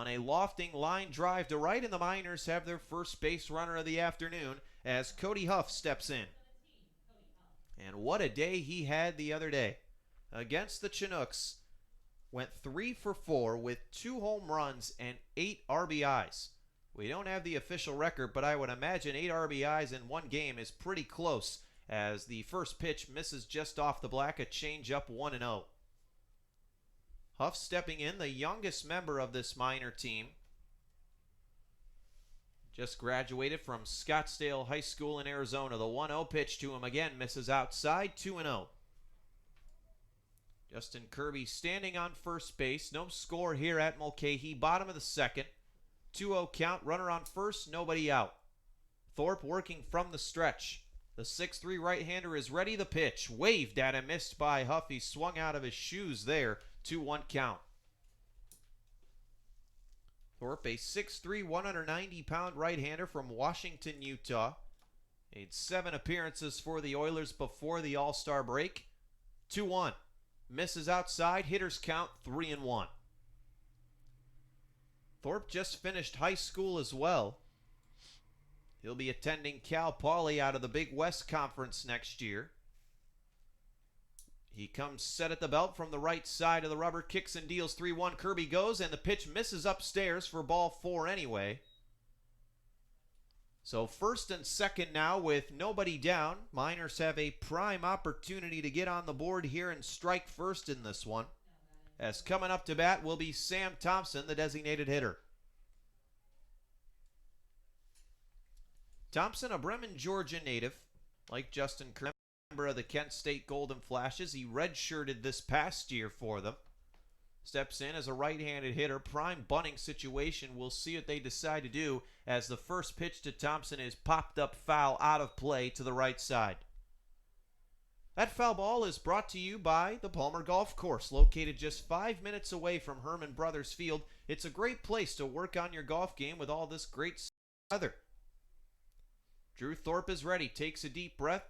on a lofting line drive to right, and the Miners have their first base runner of the afternoon as Cody Huff steps in. And what a day he had the other day. Against the Chinooks, went 3 for 4 with 2 home runs and 8 RBIs. We don't have the official record, but I would imagine 8 RBIs in one game is pretty close, as the first pitch misses just off the black, a changeup 1-0. Huff stepping in, the youngest member of this minor team. Just graduated from Scottsdale High School in Arizona. The 1-0 pitch to him again misses outside, 2-0. Justin Kirby standing on first base. No score here at Mulcahy. Bottom of the second. 2-0 count. Runner on first. Nobody out. Thorpe working from the stretch. The 6'3 right-hander is ready. The pitch. Waved at him. Missed by Huff. He swung out of his shoes there. 2-1 count. Thorpe, a 6'3", 190-pound right-hander from Washington, Utah. Made 7 appearances for the Oilers before the All-Star break. 2-1. Misses outside. Hitters count 3-1. Thorpe just finished high school as well. He'll be attending Cal Poly out of the Big West Conference next year. He comes set at the belt from the right side of the rubber, kicks and deals 3-1. Kirby goes, and the pitch misses upstairs for ball 4 anyway. So first and second now with nobody down. Miners have a prime opportunity to get on the board here and strike first in this one. As coming up to bat will be Sam Thompson, the designated hitter. Thompson, a Bremen, Georgia native, like Justin Kirby, member of the Kent State Golden Flashes. He redshirted this past year for them. Steps in as a right-handed hitter. Prime bunting situation. We'll see what they decide to do as the first pitch to Thompson is popped up foul out of play to the right side. That foul ball is brought to you by the Palmer Golf Course, located just 5 minutes away from Herman Brothers Field. It's a great place to work on your golf game with all this great weather. Drew Thorpe is ready, takes a deep breath,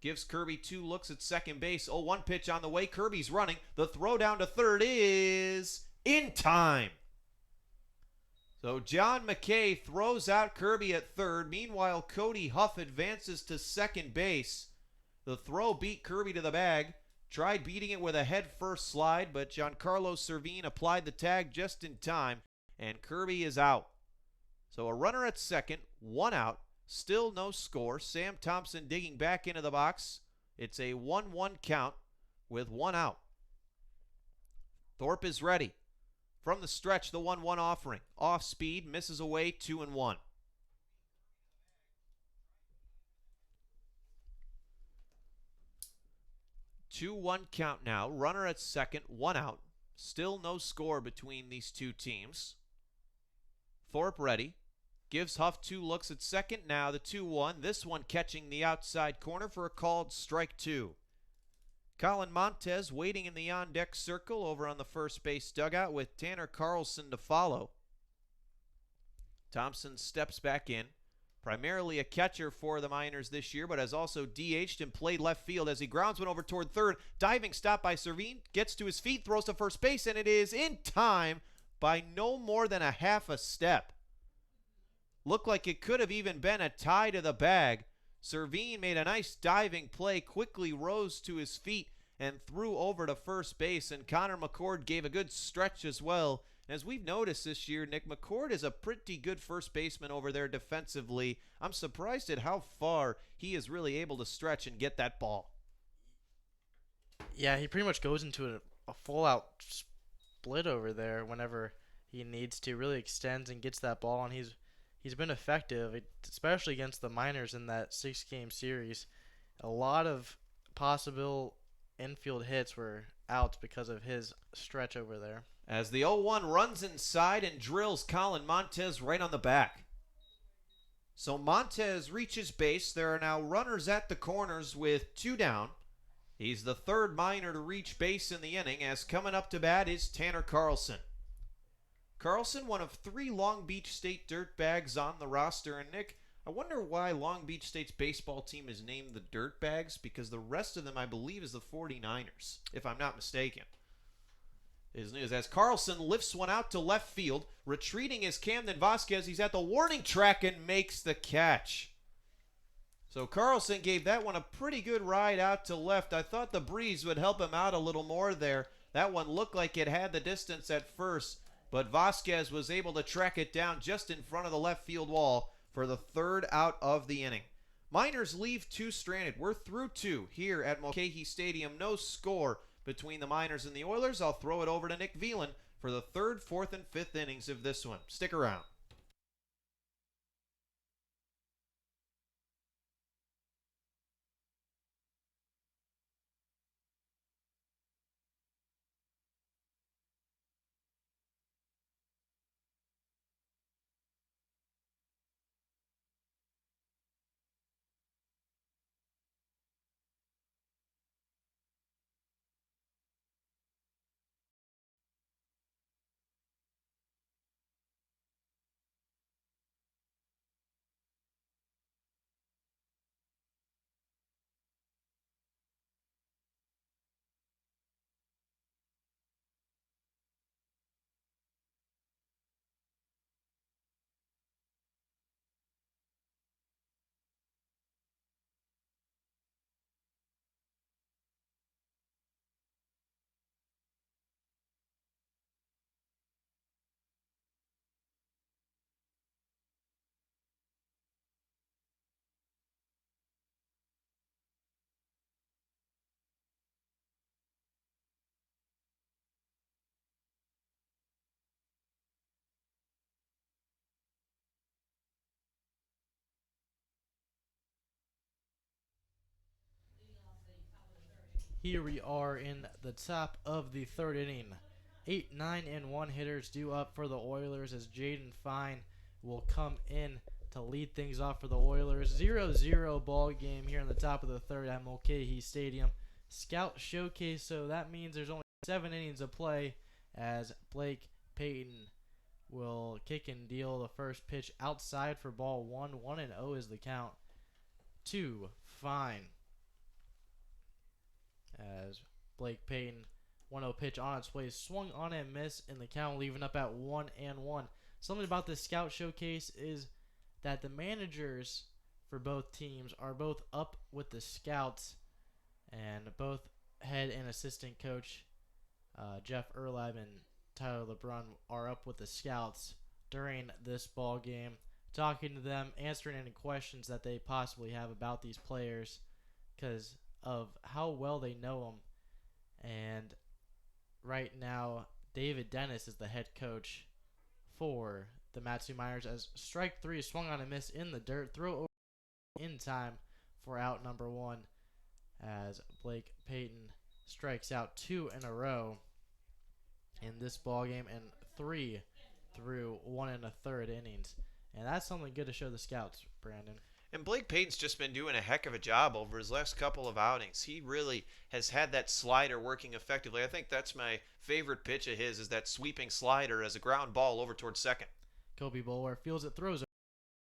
gives Kirby 2 looks at second base. 0-1 pitch on the way. Kirby's running. The throw down to third is in time. So John McKay throws out Kirby at third. Meanwhile, Cody Huff advances to second base. The throw beat Kirby to the bag. Tried beating it with a head-first slide, but Giancarlo Servine applied the tag just in time, and Kirby is out. So a runner at second, 1 out. Still no score. Sam Thompson digging back into the box. It's a 1-1 count with 1 out. Thorpe is ready. From the stretch, the 1-1 offering. Off speed, misses away, 2-1. Two-one count now. Runner at second, 1 out. Still no score between these two teams. Thorpe ready. Gives Huff 2 looks at second. Now the 2-1. This one catching the outside corner for a called strike 2. Colin Montez waiting in the on-deck circle over on the first base dugout with Tanner Carlson to follow. Thompson steps back in. Primarily a catcher for the Miners this year, but has also DH'd and played left field as he grounds one over toward third. Diving stop by Servine. Gets to his feet, throws to first base, and it is in time by no more than a half a step. Looked like it could have even been a tie to the bag. Servine made a nice diving play, quickly rose to his feet and threw over to first base, and Connor McCord gave a good stretch as well. As we've noticed this year, Nick, McCord is a pretty good first baseman over there defensively. I'm surprised at how far he is really able to stretch and get that ball. Yeah, he pretty much goes into a full-out split over there whenever he needs to. Really extends and gets that ball, and he's been effective, especially against the Miners in that 6-game series. A lot of possible infield hits were out because of his stretch over there. As the 0-1 runs inside and drills Colin Montez right on the back. So Montez reaches base. There are now runners at the corners with 2 down. He's the third Miner to reach base in the inning, as coming up to bat is Tanner Carlson. Carlson, one of 3 Long Beach State Dirtbags on the roster. And Nick, I wonder why Long Beach State's baseball team is named the Dirtbags, because the rest of them, I believe, is the 49ers, if I'm not mistaken. is news as Carlson lifts one out to left field. Retreating is Camden Vasquez. He's at the warning track and makes the catch. So Carlson gave that one a pretty good ride out to left. I thought the breeze would help him out a little more there. That one looked like it had the distance at first, but Vasquez was able to track it down just in front of the left field wall for the third out of the inning. Miners leave two stranded. We're through two here at Mulcahy Stadium. No score between the Miners and the Oilers. I'll throw it over to Nick Velan for the third, fourth, and fifth innings of this one. Stick around. Here we are in the top of the third inning. 8, 9, and 1 hitters due up for the Oilers as Jaden Fine will come in to lead things off for the Oilers. 0-0 ball game here in the top of the third at Mulcahy Stadium. Scout showcase, so that means there's only 7 innings of play as Blake Payton will kick and deal the first pitch outside for ball 1. 1-0 is the count. 2, Fine. As Blake Payton 1-0 pitch on its way, swung on and missed in the count, leaving up at 1-1. Something about this scout showcase is that the managers for both teams are both up with the scouts, and both head and assistant coach Jeff Erlab and Tyler LeBrun are up with the scouts during this ball game, talking to them, answering any questions that they possibly have about these players because of how well they know them. And right now, David Dennis is the head coach for the Matsu Miners as strike 3 swung on a miss in the dirt, throw over in time for out number 1 as Blake Payton strikes out 2 in a row in this ball game and 3 through 1 1/3 innings. And that's something good to show the scouts, Brandon. And Blake Payton's just been doing a heck of a job over his last couple of outings. He really has had that slider working effectively. I think that's my favorite pitch of his, is that sweeping slider as a ground ball over towards second. Kobe Bulwer fields it, throws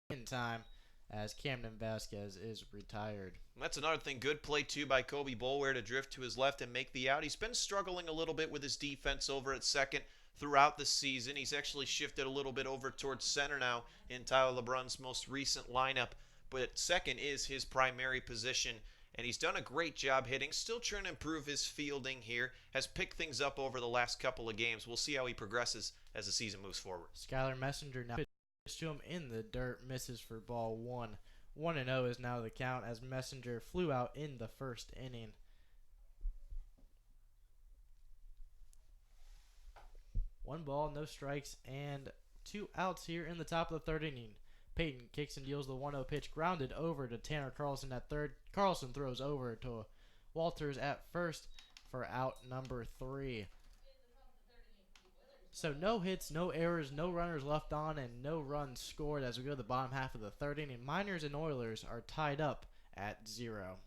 in time as Camden Vasquez is retired. And that's another thing. Good play, too, by Kobe Bulwer to drift to his left and make the out. He's been struggling a little bit with his defense over at second throughout the season. He's actually shifted a little bit over towards center now in Tyler LeBrun's most recent lineup. But second is his primary position, and he's done a great job hitting. Still trying to improve his fielding here. Has picked things up over the last couple of games. We'll see how he progresses as the season moves forward. Skylar Messenger now pitches to him in the dirt, misses for ball 1. 1-0 is now the count as Messenger flew out in the first inning. One ball, no strikes, and 2 outs here in the top of the third inning. Payton kicks and deals the 1-0 pitch, grounded over to Tanner Carlson at third. Carlson throws over to Walters at first for out number 3. So no hits, no errors, no runners left on, and no runs scored as we go to the bottom half of the third inning. Miners and Oilers are tied up at 0.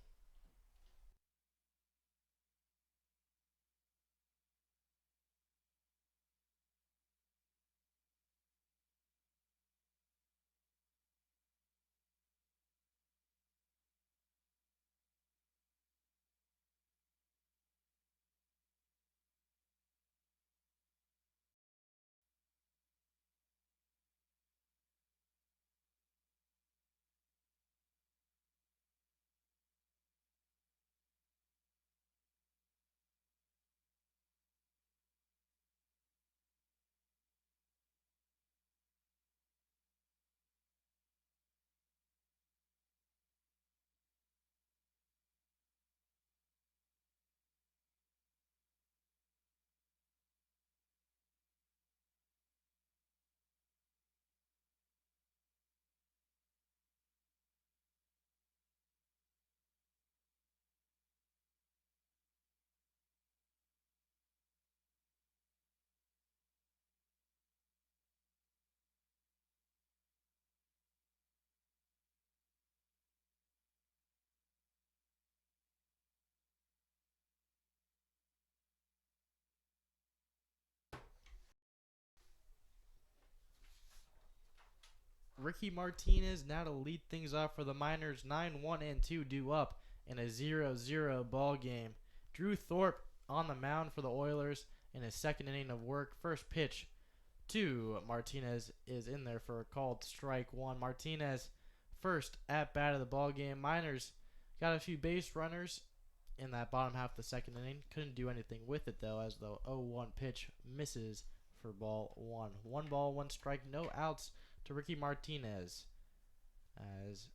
Ricky Martinez now to lead things off for the Miners. 9-1 and 2 due up in a 0-0 ball game. Drew Thorpe on the mound for the Oilers in his second inning of work. First pitch to Martinez is in there for a called strike one. Martinez first at bat of the ball game. Miners got a few base runners in that bottom half of the second inning. Couldn't do anything with it though, as the 0-1 pitch misses for ball one. 1 ball, 1 strike, no outs to Ricky Martinez, as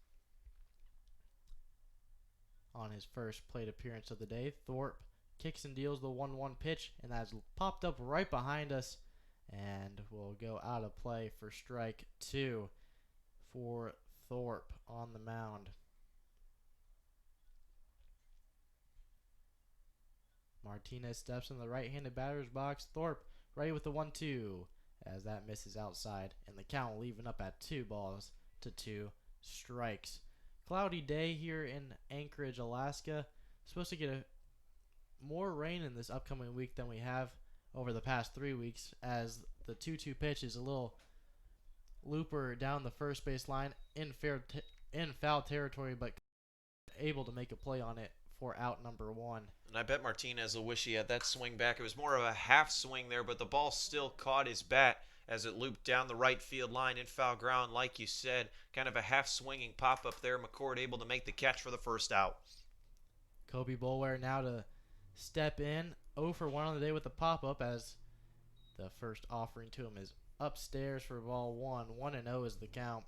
on his first plate appearance of the day. Thorpe kicks and deals the 1-1 pitch, and that's popped up right behind us and will go out of play for strike 2 for Thorpe on the mound. Martinez steps in the right-handed batter's box. Thorpe ready with the 1-2, as that misses outside, and the count will even up at 2 balls to 2 strikes. Cloudy day here in Anchorage, Alaska. Supposed to get more rain in this upcoming week than we have over the past 3 weeks, as the 2-2 pitch is a little looper down the first base line in foul territory, but able to make a play on it for out number 1. And I bet Martinez will wish he had that swing back. It was more of a half swing there, but the ball still caught his bat as it looped down the right field line in foul ground. Like you said, kind of a half swinging pop up there. McCord able to make the catch for the first out. Kobe Boulware now to step in. 0 for 1 on the day with the pop up, as the first offering to him is upstairs for ball 1. 1-0 is the count.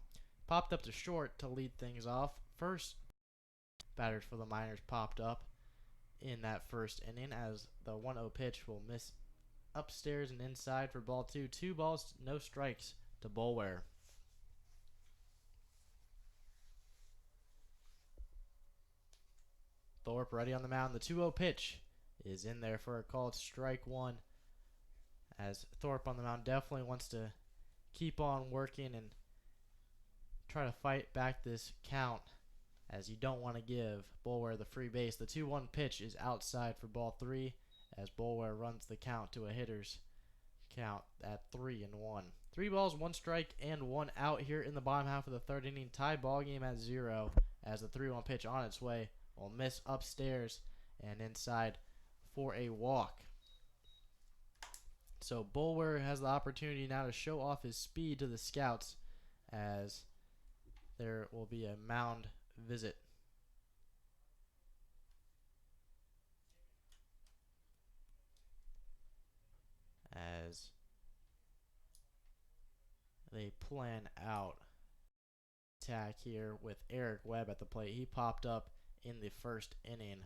Popped up to short to lead things off. First batters for the Miners popped up in that first inning, as the 1-0 pitch will miss upstairs and inside for ball 2. 2 balls, no strikes to Boulware. Thorpe ready on the mound. The 2-0 pitch is in there for a called strike 1, as Thorpe on the mound definitely wants to keep on working and try to fight back this count, as you don't want to give Boulware the free base. The 2-1 pitch is outside for ball 3, as Boulware runs the count to a hitter's count at 3-1. 3 balls, 1 strike, and 1 out here in the bottom half of the third inning. Tie ball game at 0, as the 3-1 pitch on its way will miss upstairs and inside for a walk. So Boulware has the opportunity now to show off his speed to the scouts, as there will be a mound visit. As they plan out attack here with Eric Webb at the plate. He popped up in the first inning.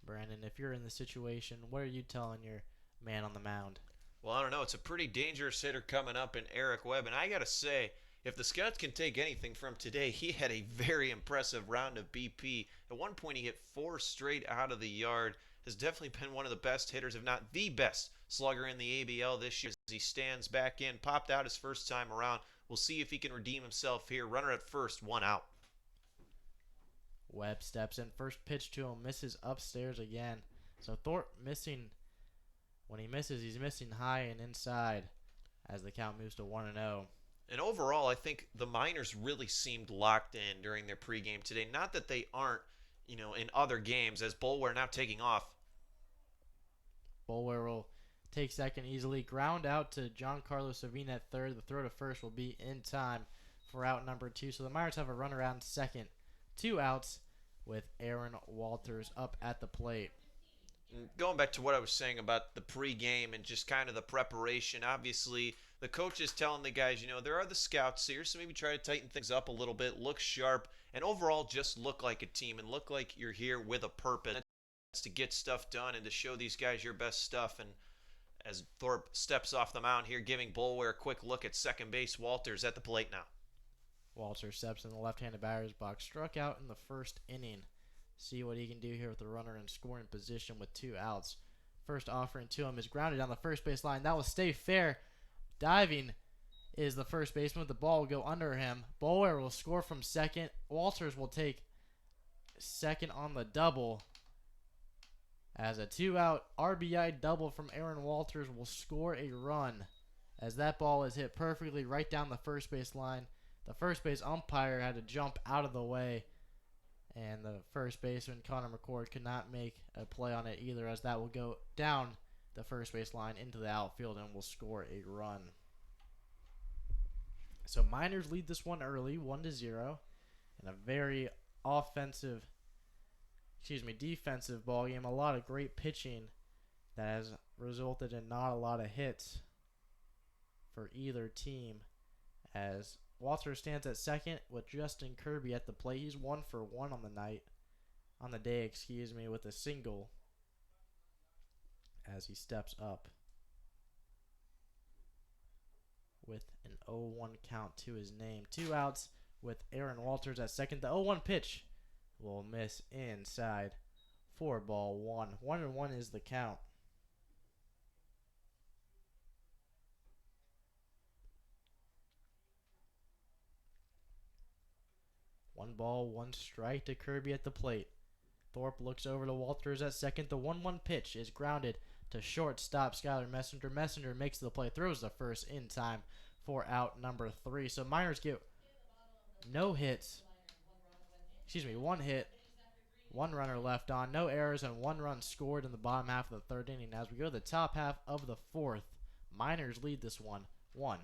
Brandon, if you're in the situation, what are you telling your man on the mound? Well, I don't know. It's a pretty dangerous hitter coming up in Eric Webb. And I got to say, if the Scouts can take anything from today, he had a very impressive round of BP. At one point, he hit 4 straight out of the yard. Has definitely been one of the best hitters, if not the best slugger in the ABL this year, as he stands back in. Popped out his first time around. We'll see if he can redeem himself here. Runner at first, 1 out. Webb steps in. First pitch to him, misses upstairs again. So Thorpe missing. When he misses, he's missing high and inside, as the count moves to 1-0. And overall, I think the Miners really seemed locked in during their pregame today. Not that they aren't, in other games, as Boulware now taking off. Boulware will take second easily. Ground out to Giancarlo Savina at third. The throw to first will be in time for out number 2. So the Miners have a runner out in second. 2 outs with Aaron Walters up at the plate. Going back to what I was saying about the pregame and just kind of the preparation, obviously the coach is telling the guys, there are the scouts here, so maybe try to tighten things up a little bit, look sharp, and overall just look like a team and look like you're here with a purpose. It's to get stuff done and to show these guys your best stuff. And as Thorpe steps off the mound here, giving Boulware a quick look at second base, Walters at the plate now. Walters steps in the left-handed batter's box. Struck out in the first inning. See what he can do here with the runner in scoring position with 2 outs. First offering to him is grounded down the first base line. That will stay fair. Diving is the first baseman. The ball will go under him. Boulware will score from second. Walters will take second on the double, As a 2-out RBI double from Aaron Walters will score a run. As that ball is hit perfectly right down the first base line. The first base umpire had to jump out of the way, and the first baseman, Connor McCord, could not make a play on it either, as that will go down the first base line into the outfield and will score a run. So Miners lead this one early, 1-0, in a very defensive ball game. A lot of great pitching that has resulted in not a lot of hits for either team, as Walter stands at second with Justin Kirby at the plate. He's 1 for 1 on the day, with a single as he steps up with an 0-1 count to his name. 2 outs with Aaron Walters at second. The 0-1 pitch will miss inside for ball 1. 1-1 is the count. One ball, one strike to Kirby at the plate. Thorpe looks over to Walters at second. The 1-1 pitch is grounded to shortstop Skylar Messenger. Messenger makes the play, throws the first in time for out number 3. So Miners get no hits. One hit, one runner left on, no errors, and 1 run scored in the bottom half of the 3rd inning. As we go to the top half of the 4th, Miners lead this one 1-0.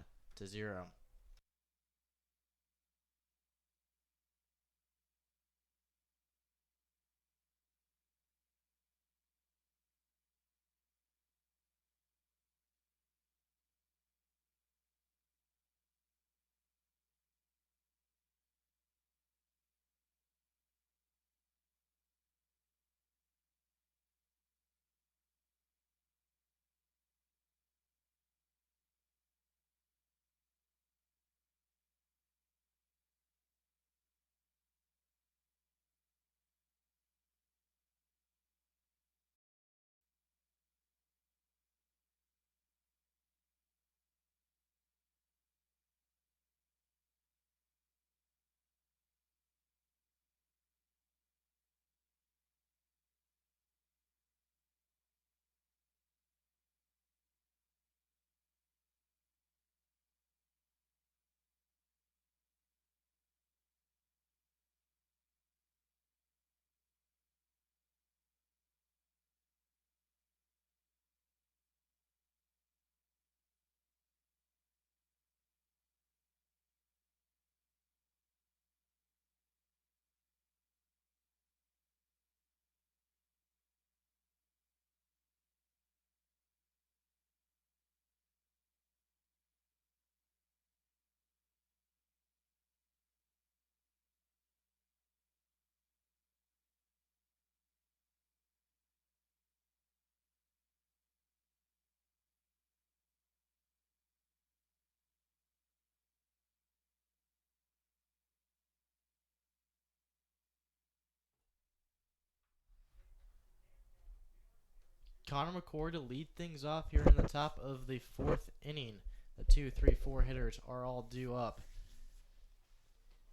Connor McCord to lead things off here in the top of the 4th inning. The 2, 3, 4 hitters are all due up,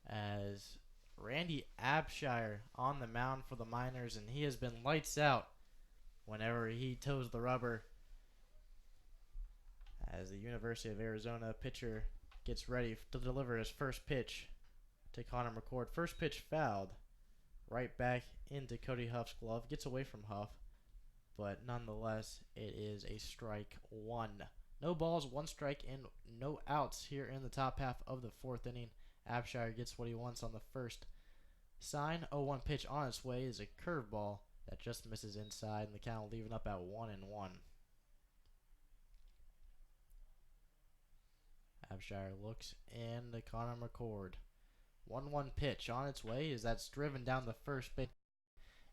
as Randy Abshire on the mound for the Miners, and he has been lights out whenever he toes the rubber, as the University of Arizona pitcher gets ready to deliver his first pitch to Connor McCord. First pitch fouled right back into Cody Huff's glove. Gets away from Huff, but nonetheless, it is a strike 1. No balls, 1 strike, and no outs here in the top half of the 4th inning. Abshire gets what he wants on the first sign. 0-1 pitch on its way is a curveball that just misses inside, and the count will leave it up at 1-1. Abshire looks in to Connor McCord. 1-1 pitch on its way is that's driven down the first base,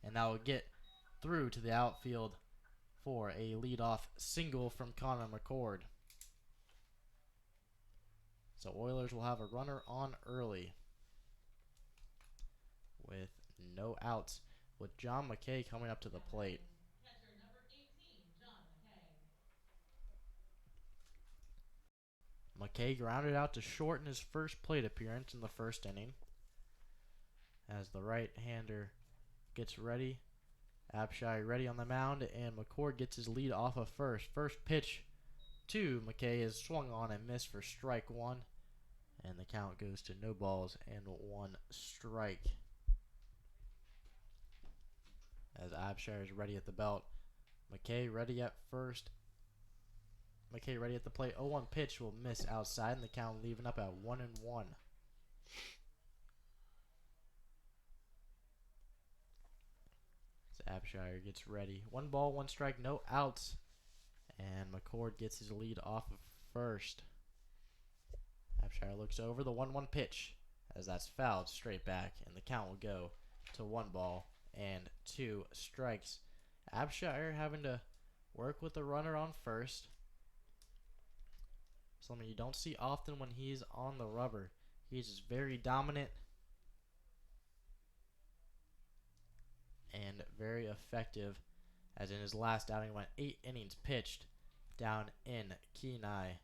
and that will get through to the outfield for a leadoff single from Connor McCord. So Oilers will have a runner on early with no outs, with John McKay coming up to the plate. McKay grounded out to short in his first plate appearance in the 1st inning, as the right-hander gets ready Abshire ready on the mound, and McCord gets his lead off of first. First pitch to McKay is swung on and missed for strike one, and the count goes to no balls and one strike. As Abshire is ready at the belt, McKay ready at first. McKay ready at the plate. 0-1 pitch will miss outside, and the count leaving up at 1-1. As Abshire gets ready. 1 ball, 1 strike, no outs. And McCord gets his lead off of first. Abshire looks over the 1-1 pitch as that's fouled straight back, and the count will go to 1 ball and 2 strikes. Abshire having to work with the runner on first. Something you don't see often when he's on the rubber. He's just very dominant and very effective, as in his last outing went 8 innings pitched down in Kenai,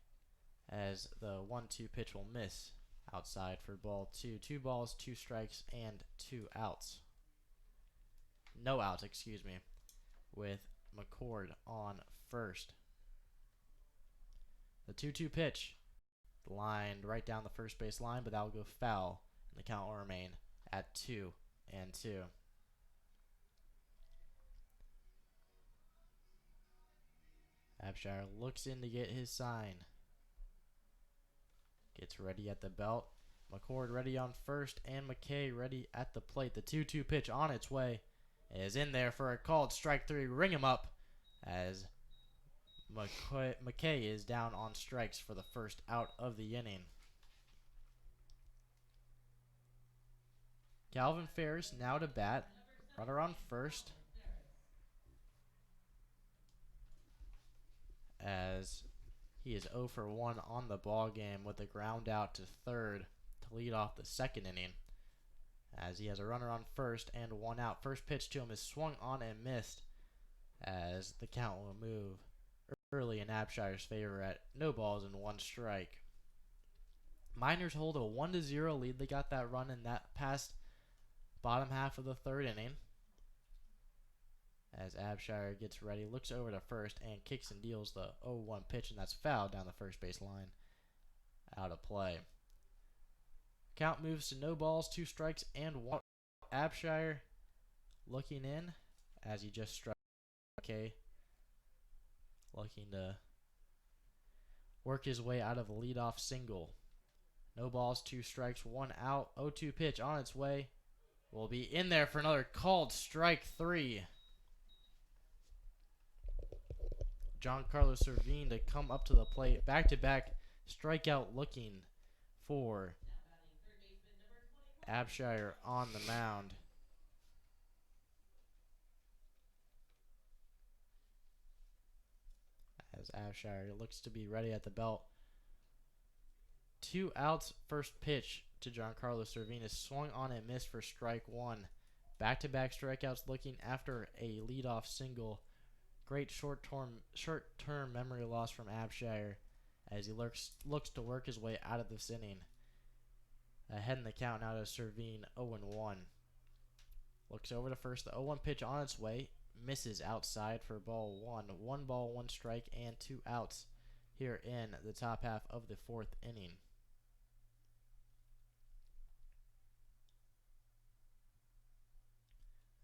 as the 1-2 pitch will miss outside for ball 2. 2 balls, 2 strikes, and 2 outs. No outs, excuse me, with McCord on first. The 2-2 pitch lined right down the first base line, but that will go foul, and the count will remain at 2-2. Abshire looks in to get his sign. Gets ready at the belt. McCord ready on first, and McKay ready at the plate. The 2-2 pitch on its way is in there for a called strike 3. Ring him up as McKay is down on strikes for the first out of the inning. Calvin Ferris now to bat. Runner on first, as he is 0 for 1 on the ball game with a ground out to third to lead off the second inning, as he has a runner on first and 1 out. First pitch to him is swung on and missed, as the count will move early in Abshire's favor at no balls and 1 strike. Miners hold a 1-0 lead. They got that run in that past bottom half of the third inning. As Abshire gets ready, looks over to first, and kicks and deals the 0-1 pitch, and that's fouled down the first base line. Out of play. Count moves to no balls, 2 strikes, and 1. Abshire looking in as he just struck. Okay. Looking to work his way out of a leadoff single. No balls, 2 strikes, 1 out. 0-2 pitch on its way. Will be in there for another called strike 3. Giancarlo Servine to come up to the plate. Back-to-back strikeout looking for Abshire on the mound. As Abshire looks to be ready at the belt. 2 outs, first pitch to Giancarlo Servine is swung on and missed for strike 1. Back-to-back strikeouts looking after a leadoff single. Great short-term memory loss from Abshire as he looks to work his way out of this inning. Ahead in the count now to Servine, 0-1. Looks over to first. The 0-1 pitch on its way. Misses outside for ball 1. 1 ball, 1 strike, and 2 outs here in the top half of the 4th inning.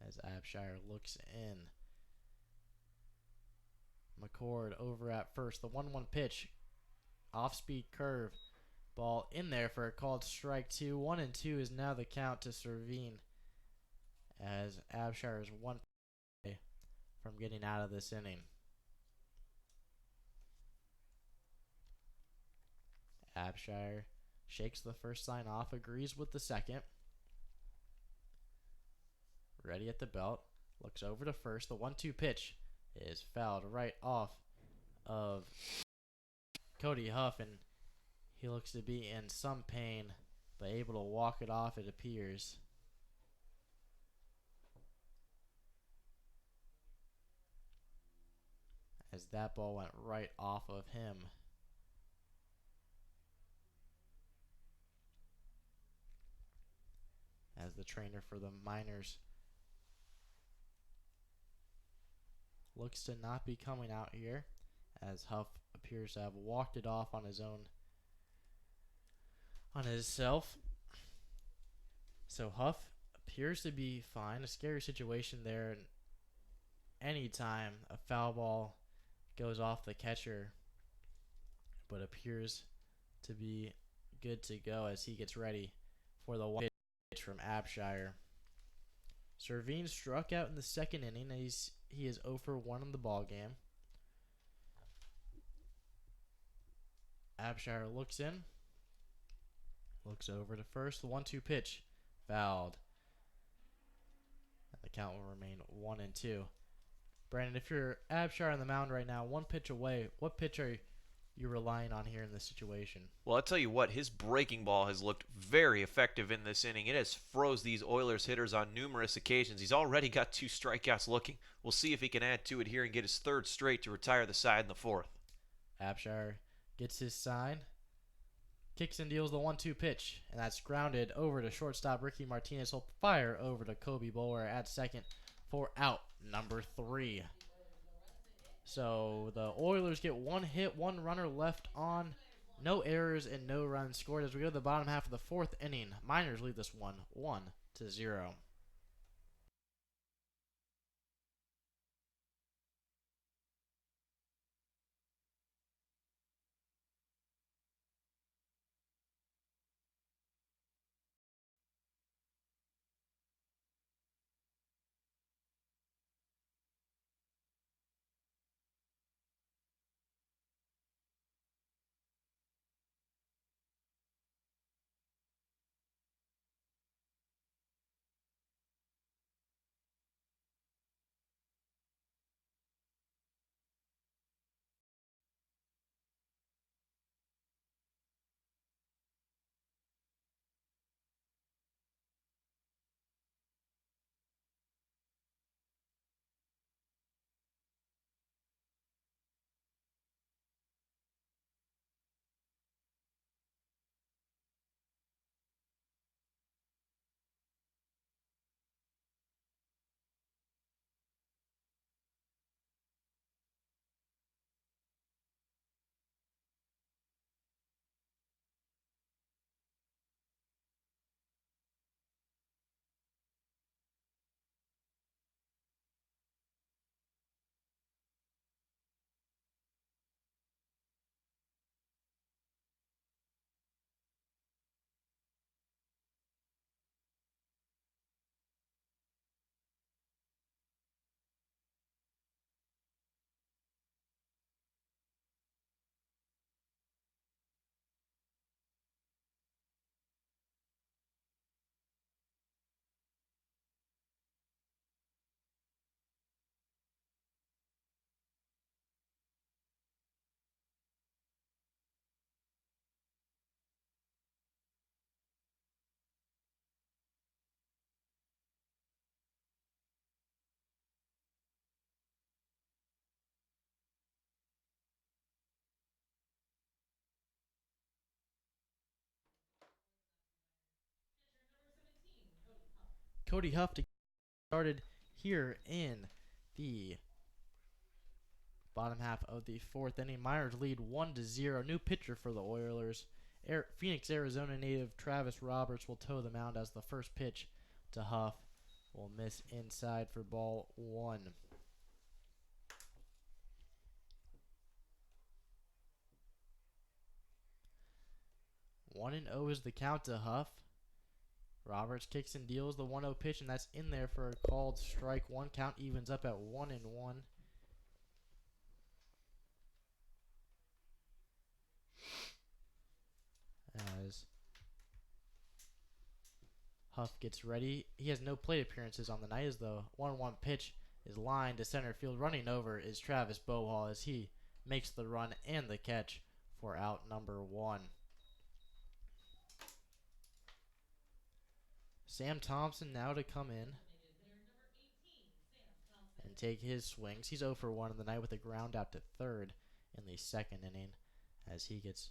As Abshire looks in. McCord over at first. The 1-1 pitch. Off-speed curve. Ball in there for a called strike 2. 1-2 is now the count to Servine, as Abshire is 1 from getting out of this inning. Abshire shakes the first sign off, agrees with the second. Ready at the belt. Looks over to first. The 1-2 pitch is fouled right off of Cody Huff, and he looks to be in some pain, but able to walk it off, it appears. As that ball went right off of him. As the trainer for the Miners looks to not be coming out here, as Huff appears to have walked it off on his own, on himself. So Huff appears to be fine. A scary situation there. And anytime a foul ball goes off the catcher, but appears to be good to go as he gets ready for the one pitch from Abshire. Servine struck out in the second inning. He is 0 for 1 in the ball game. Abshire looks in, looks over to first. The 1-2 pitch, fouled. And the count will remain 1-2. Brandon, if you're Abshire on the mound right now, one pitch away, what pitch are you relying on here in this situation? Well, I'll tell you what, his breaking ball has looked very effective in this inning. It has froze these Oilers hitters on numerous occasions. He's already got 2 strikeouts looking. We'll see if he can add to it here and get his 3rd straight to retire the side in the 4th. Abshire gets his sign, kicks and deals the 1-2 pitch, and that's grounded over to shortstop Ricky Martinez. He'll fire over to Kobe Bowler at second for out number 3. So the Oilers get 1 hit, 1 runner left on, no errors and no runs scored. As we go to the bottom half of the 4th inning, Miners lead this one 1-0. Cody Huff to get started here in the bottom half of the 4th inning. Miners lead 1-0. New pitcher for the Oilers. Phoenix, Arizona native Travis Roberts will toe the mound as the first pitch to Huff will miss inside for ball 1. 1-0 is the count to Huff. Roberts kicks and deals the 1-0 pitch, and that's in there for a called strike. 1 count evens up at 1-1. As Huff gets ready, he has no plate appearances on the night as the 1-1 pitch is lined to center field. Running over is Travis Bohall as he makes the run and the catch for out number 1. Sam Thompson now to come in and take his swings. He's 0 for 1 in the night with a ground out to third in the 2nd inning as he gets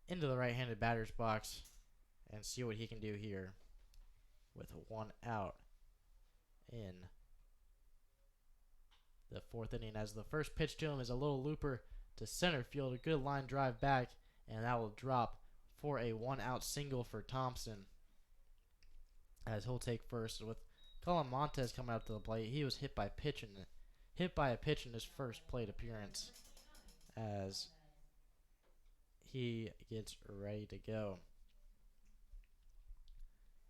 into the right-handed batter's box and see what he can do here with 1 out in the fourth inning, as the first pitch to him is a little looper to center field. A good line drive back, and that will drop for a 1-out single for Thompson, as he'll take first. With Colin Montez coming up to the plate, he was hit by a pitch in his first plate appearance, as he gets ready to go.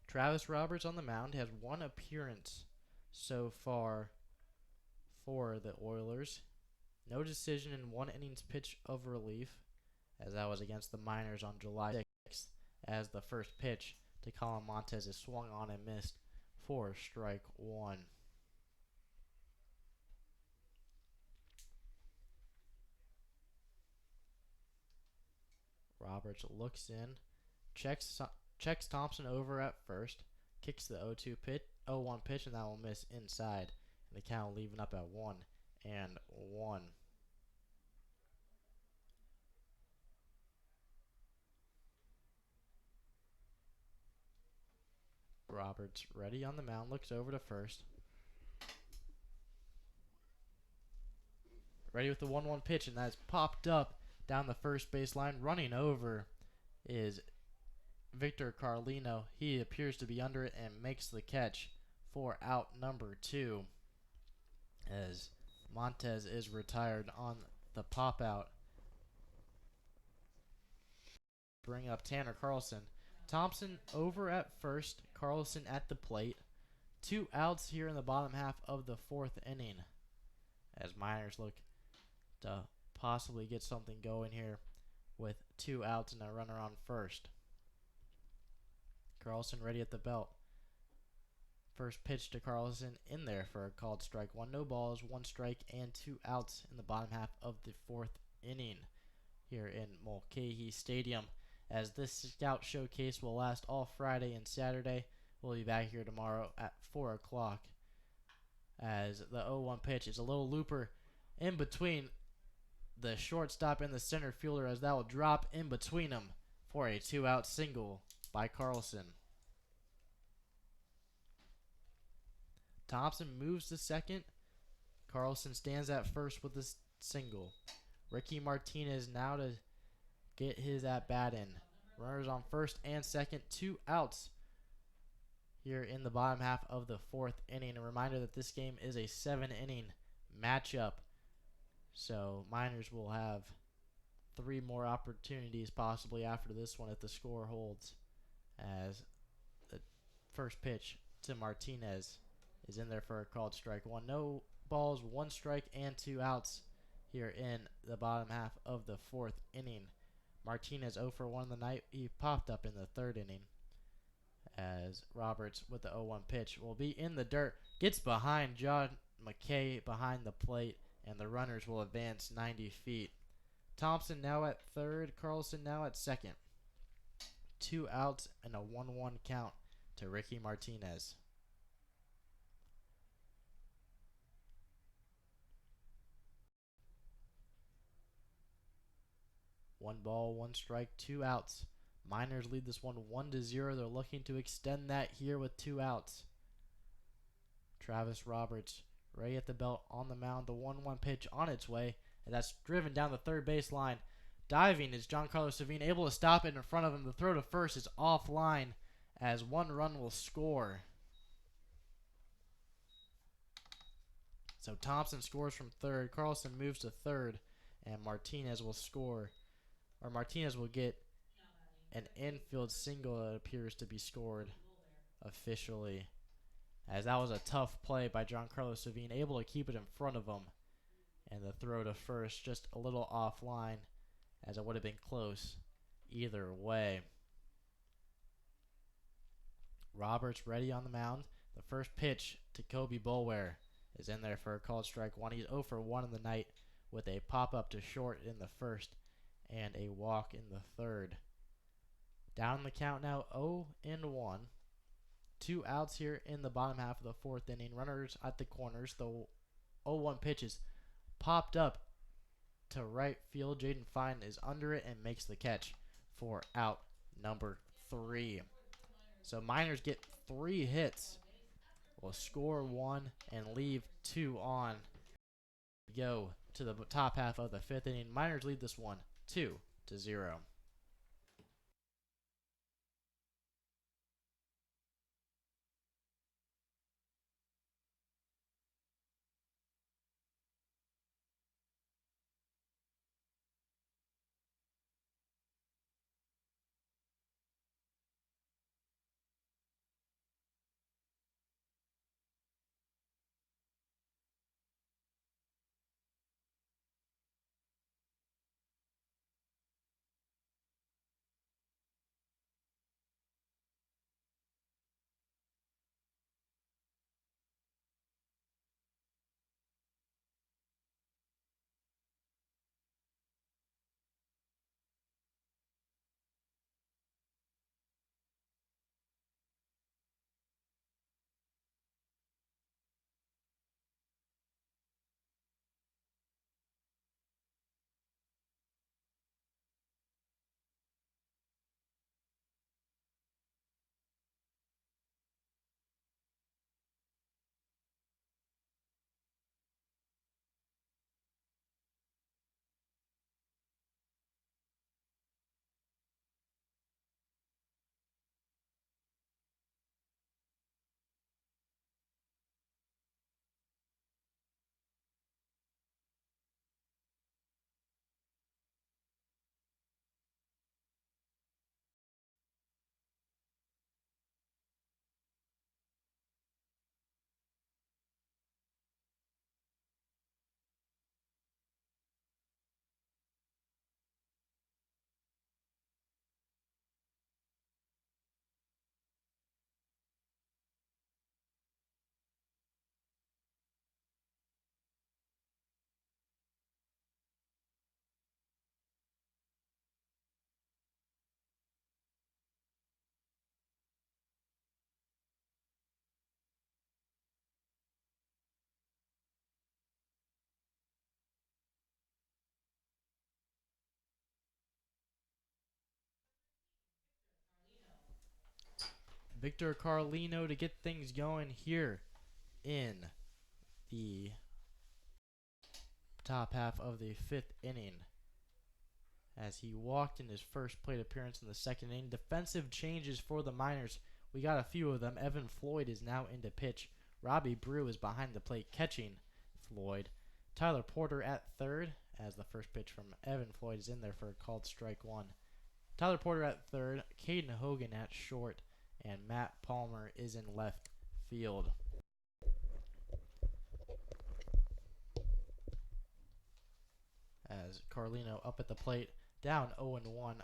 Travis Roberts on the mound has one appearance so far for the Oilers. No decision in 1 innings pitch of relief, as that was against the Miners on July 6th, as the first pitch to Colin Montez is swung on and missed for strike one. Roberts looks in, checks Thompson over at first, kicks the 0-1 pitch, and that will miss inside. And the count leaving up at 1-1. Roberts ready on the mound, looks over to first. Ready with the 1-1 pitch, and that's popped up down the first baseline. Running over is Victor Carlino. He appears to be under it and makes the catch for out number 2, as Montez is retired on the pop out. Bring up Tanner Carlson. Thompson over at first, Carlson at the plate. 2 outs here in the bottom half of the 4th inning, as Miners look to possibly get something going here with 2 outs and a runner on first. Carlson ready at the belt. First pitch to Carlson in there for a called strike one. No balls, 1 strike, and 2 outs in the bottom half of the 4th inning here in Mulcahy Stadium, as this scout showcase will last all Friday and Saturday. We'll be back here tomorrow at 4 o'clock, as the 0-1 pitch is a little looper in between the shortstop and the center fielder, as that will drop in between them for a 2-out single by Carlson. Thompson moves to second. Carlson stands at first with a single. Ricky Martinez now to get his at-bat in. Runners on first and second, 2 outs here in the bottom half of the 4th inning. A reminder that this game is a 7-inning matchup, so Miners will have 3 more opportunities possibly after this one if the score holds, as the first pitch to Martinez is in there for a called strike one. No balls, 1 strike, and 2 outs here in the bottom half of the 4th inning. Martinez 0 for 1 in the night. He popped up in the 3rd inning, as Roberts with the 0-1 pitch will be in the dirt. Gets behind John McKay behind the plate, and the runners will advance 90 feet. Thompson now at third. Carlson now at second. 2 outs and a 1-1 count to Ricky Martinez. One ball, 1 strike, 2 outs. Miners lead this one 1-0. They're looking to extend that here with 2 outs. Travis Roberts ready at the belt on the mound. The 1-1 pitch on its way, and that's driven down the third baseline. Diving is Giancarlo Savine, able to stop it in front of him. The throw to first is offline, as 1 run will score. So Thompson scores from third. Carlson moves to third, and Martinez will score. Or Martinez will get an infield single that appears to be scored officially, as that was a tough play by Giancarlo Savine, able to keep it in front of him. And the throw to first just a little offline, as it would have been close either way. Roberts ready on the mound. The first pitch to Kobe Bulware is in there for a called strike one. He's 0 for 1 in the night with a pop-up to short in the first and a walk in the third. Down the count now, 0-1. 2 outs here in the bottom half of the 4th inning. Runners at the corners. The 0-1 pitch is popped up to right field. Jaden Fine is under it and makes the catch for out number 3. So Miners get 3 hits, will score 1 and leave 2 on. go to the top half of the fifth inning. Miners lead this one 2-0. Victor Carlino to get things going here in the top half of the fifth inning, as he walked in his first plate appearance in the second inning. Defensive changes for the Miners. We got a few of them. Evan Floyd is now into pitch. Robbie Brew is behind the plate catching Floyd. Tyler Porter at third, as the first pitch from Evan Floyd is in there for a called strike one. Tyler Porter at third, Caden Hogan at short, and Matt Palmer is in left field. As Carlino up at the plate, down 0-1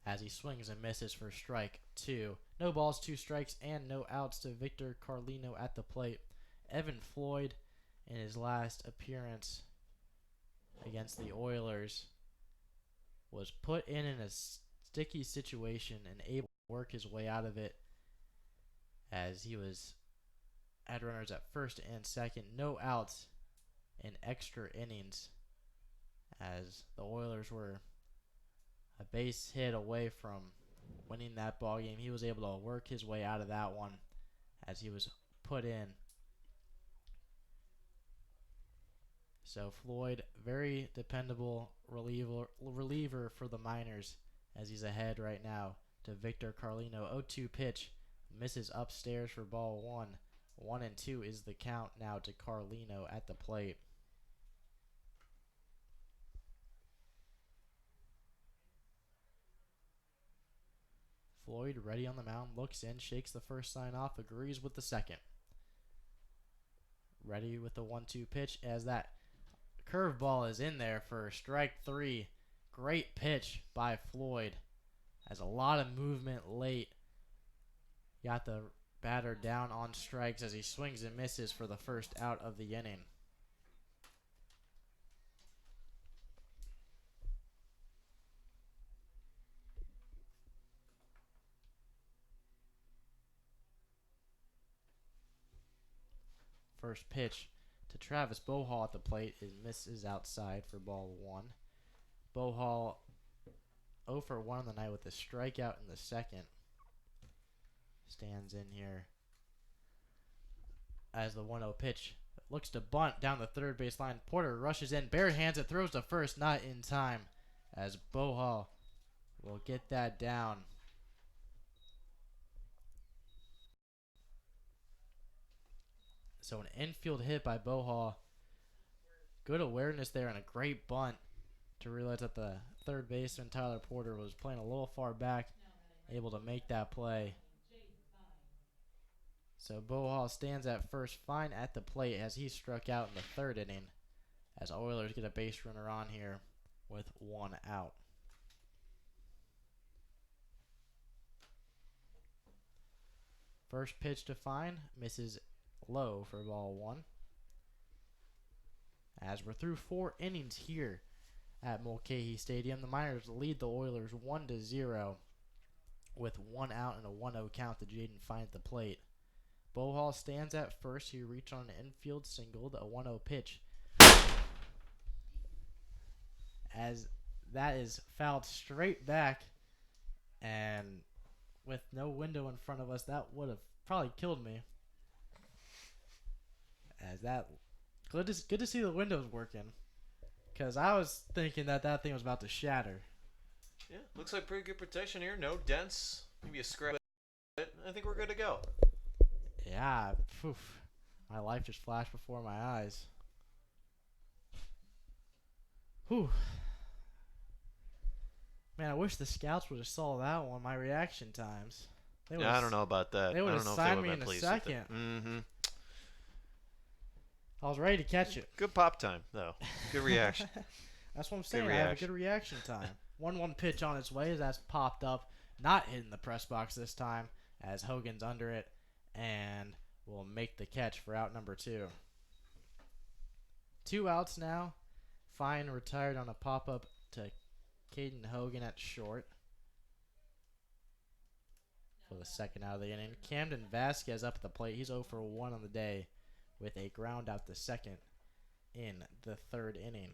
as he swings and misses for strike two. No balls, 2 strikes, and no outs to Victor Carlino at the plate. Evan Floyd, in his last appearance against the Oilers, was put in a sticky situation and able to work his way out of it, as he had runners at first and second, no outs in extra innings, as the Oilers were a base hit away from winning that ball game. He was able to work his way out of that one as he was put in. So Floyd, very dependable reliever for the Miners, as he's ahead right now to Victor Carlino. 0-2 pitch, misses upstairs for ball one. 1-2 is the count now to Carlino at the plate. Floyd ready on the mound, looks in, shakes the first sign off, agrees with the second. Ready with the 1-2 pitch, as that curveball is in there for strike three. Great pitch by Floyd. Has a lot of movement late. Got the batter down on strikes as he swings and misses for the first out of the inning. First pitch to Travis Bohall at the plate misses outside for ball one. Bohall 0 for 1 on the night with a strikeout in the second. Stands in here as the 1-0 pitch Looks to bunt down the third base line. Porter rushes in, bare hands it, throws to first, not in time, as Bohal will get that down. So an infield hit by Bohal. Good awareness there and a great bunt to realize that the third baseman Tyler Porter was playing a little far back, able to make that play. So Bohal stands at first, fine at the plate as he struck out in the third inning, as Oilers get a base runner on here with one out. First pitch to Fine misses low for ball one. As we're through 4 innings here at Mulcahy Stadium, the Miners lead the Oilers 1-0 with one out and a 1-0 count to Jaden Fine at the plate. Bohal stands at first. He reached on an infield single, a 1-0 pitch, as that is fouled straight back, and with no window in front of us, that would have probably killed me. As that good to see the windows working, because I was thinking that thing was about to shatter. Yeah, looks like pretty good protection here. No dents, maybe a scratch. I think we're good to go. Yeah, poof. My life just flashed before my eyes. Whew. Man, I wish the scouts would have saw that one. My reaction times. Yeah, I don't know about that. They would have signed me been in a pleased second. Mm-hmm. I was ready to catch it. Good pop time, though. Good reaction. That's what I'm saying. I have a good reaction time. 1-1 pitch on its way as that's popped up. Not hitting the press box this time as Hogan's under it and will make the catch for out number 2. 2 outs now. Fine retired on a pop-up to Caden Hogan at short for the second out of the inning. Camden Vasquez up at the plate. He's 0 for 1 on the day with a ground out to second in the third inning.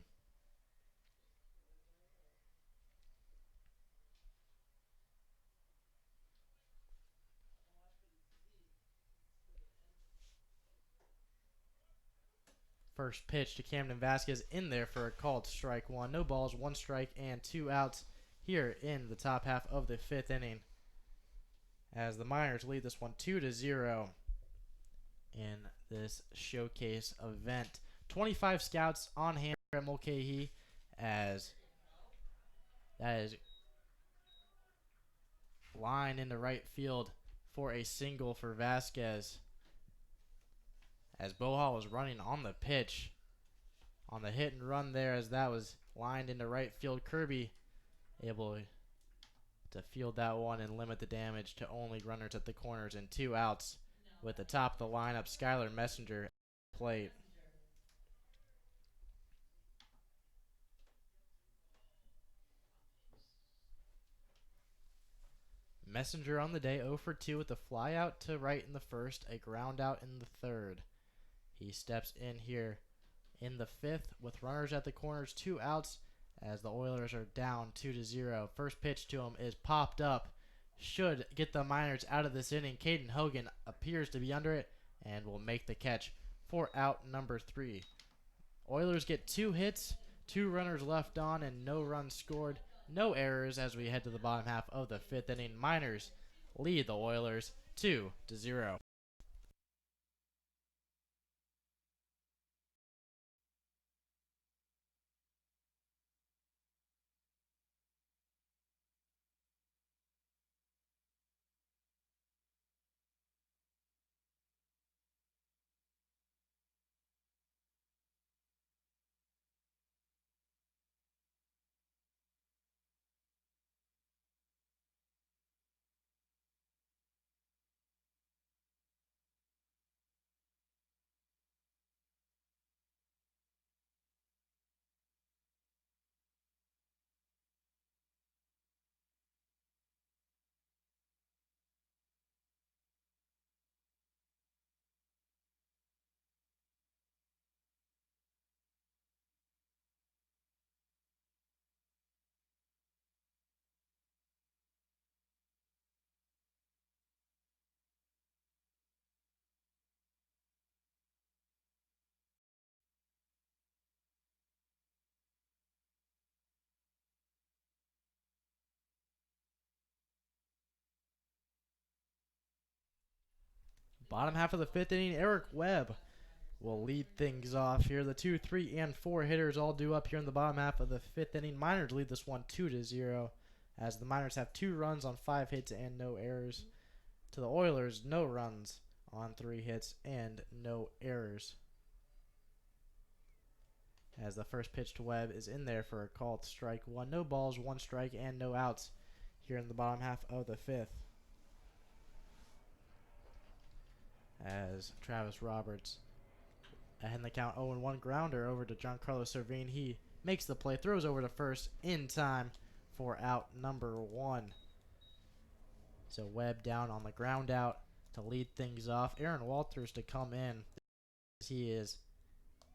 First pitch to Camden Vasquez in there for a called strike one. No balls, 1 strike, and 2 outs here in the top half of the 5th inning, as the Miners lead this one 2-0 in this showcase event. 25 scouts on hand at Mulcahy, as that is line into right field for a single for Vasquez, as Bohal was running on the pitch on the hit and run there, as that was lined into right field. Kirby able to field that one and limit the damage to only runners at the corners and 2 outs with the top of the lineup, Skylar Messenger at the plate. Messenger on the day 0 for 2 with a fly out to right in the first, a ground out in the third. He steps in here in the 5th with runners at the corners, 2 outs, as the Oilers are down 2-0. First pitch to him is popped up. Should get the Miners out of this inning. Caden Hogan appears to be under it and will make the catch for out number 3. Oilers get 2 hits, 2 runners left on, and no runs scored. No errors as we head to the bottom half of the 5th inning. Miners lead the Oilers 2-0. Bottom half of the 5th inning, Eric Webb will lead things off here. The 2, 3, and 4 hitters all due up here in the bottom half of the 5th inning. Miners lead this one 2-0 as the Miners have 2 runs on 5 hits and no errors. To the Oilers, no runs on 3 hits and no errors. As the first pitch to Webb is in there for a called strike 1. No balls, 1 strike, and no outs here in the bottom half of the 5th. As Travis Roberts ahead in the count 0-1 grounder over to Giancarlo Cervine. He makes the play, throws over to first in time for out number 1. So Webb down on the ground out to lead things off. Aaron Walters to come in. He is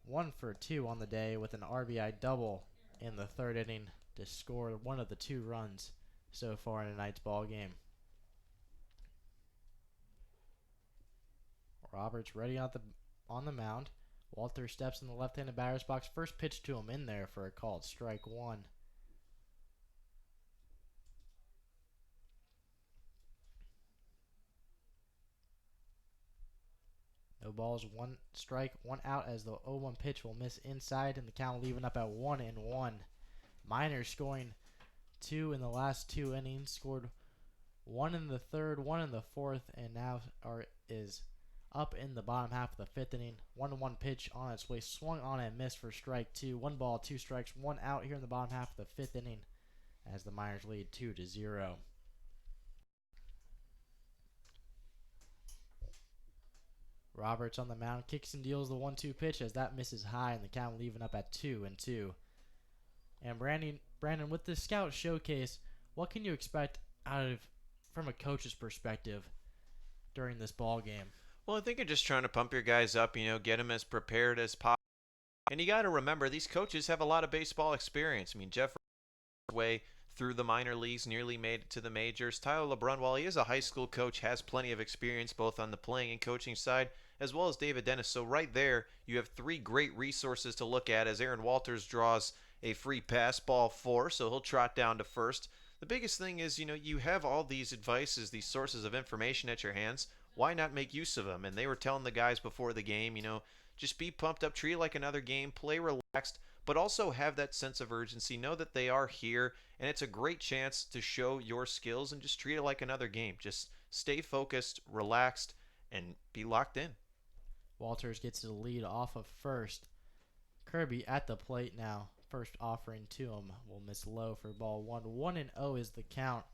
1 for 2 on the day with an RBI double in the 3rd inning to score one of the 2 runs so far in tonight's ball game. Roberts ready on the mound. Walter steps in the left-handed batter's box. First pitch to him in there for a called strike 1. No balls, 1 strike, 1 out as the 0-1 pitch will miss inside and the count leaving up at 1-1. Miners scoring 2 in the last 2 innings. Scored 1 in the 3rd, 1 in the 4th, and now is up in the bottom half of the 5th inning. 1-1 pitch on its way, swung on and missed for strike 2. 1 ball, 2 strikes, 1 out here in the bottom half of the 5th inning as the Miners lead 2-0. Roberts on the mound, kicks and deals the 1-2 pitch as that misses high and the count leaving up at 2-2. And Brandon, with this scout showcase, what can you expect from a coach's perspective during this ball game? Well, I think you're just trying to pump your guys up, get them as prepared as possible. And you got to remember, these coaches have a lot of baseball experience. I mean, Jeff way through the minor leagues, nearly made it to the majors. Tyler LeBrun, while he is a high school coach, has plenty of experience both on the playing and coaching side, as well as David Dennis. So right there, you have 3 great resources to look at as Aaron Walters draws a free pass, ball 4, so he'll trot down to first. The biggest thing is, you have all these advices, these sources of information at your hands. Why not make use of them? And they were telling the guys before the game, just be pumped up, treat it like another game, play relaxed, but also have that sense of urgency. Know that they are here, and it's a great chance to show your skills and just treat it like another game. Just stay focused, relaxed, and be locked in. Walters gets the lead off of first. Kirby at the plate now. First offering to him will miss low for ball 1. 1-0 is the count.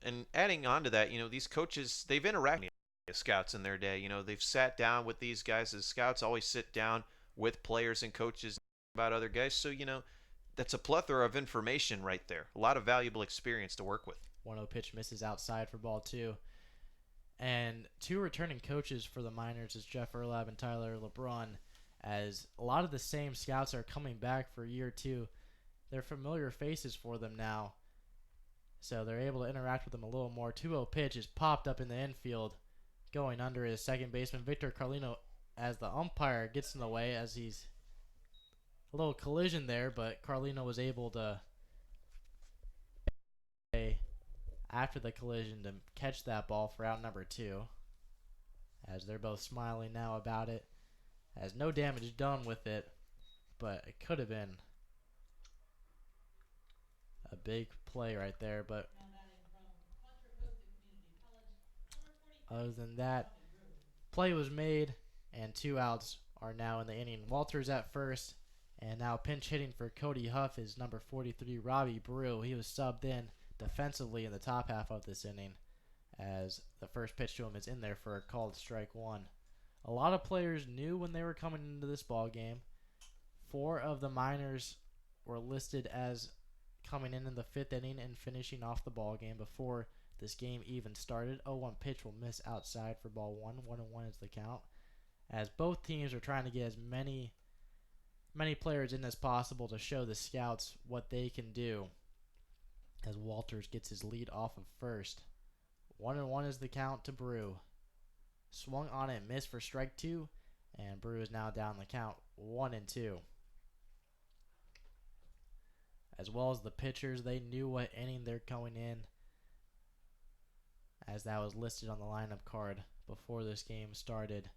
And adding on to that, these coaches, they've interacted with scouts in their day. They've sat down with these guys. As scouts always sit down with players and coaches about other guys. So, that's a plethora of information right there. A lot of valuable experience to work with. 1-0 pitch misses outside for ball 2. And 2 returning coaches for the Miners is Jeff Erlab and Tyler LeBrun, as a lot of the same scouts are coming back for year 2. They're familiar faces for them now, so they're able to interact with them a little more. 2-0 pitch is popped up in the infield, going under his second baseman, Victor Carlino, as the umpire gets in the way as he's a little collision there, but Carlino was able to, after the collision, to catch that ball for out number 2, as they're both smiling now about it, as no damage done with it, but it could have been a big play right there. But other than that, play was made and 2 outs are now in the inning. Walters at first, and now pinch hitting for Cody Huff is number 43, Robbie Brew. He was subbed in defensively in the top half of this inning, as the first pitch to him is in there for a called strike 1. A lot of players knew when they were coming into this ball game. 4 of the Miners were listed as coming in the 5th inning and finishing off the ball game before this game even started. 0-1 pitch will miss outside for ball 1. 1-1 is the count, as both teams are trying to get as many players in as possible to show the scouts what they can do, as Walters gets his lead off of first. 1-1 is the count to Brew. Swung on it, missed for strike 2, and Brew is now down the count 1-2. As well as the pitchers, they knew what inning they're going in, as that was listed on the lineup card before this game started.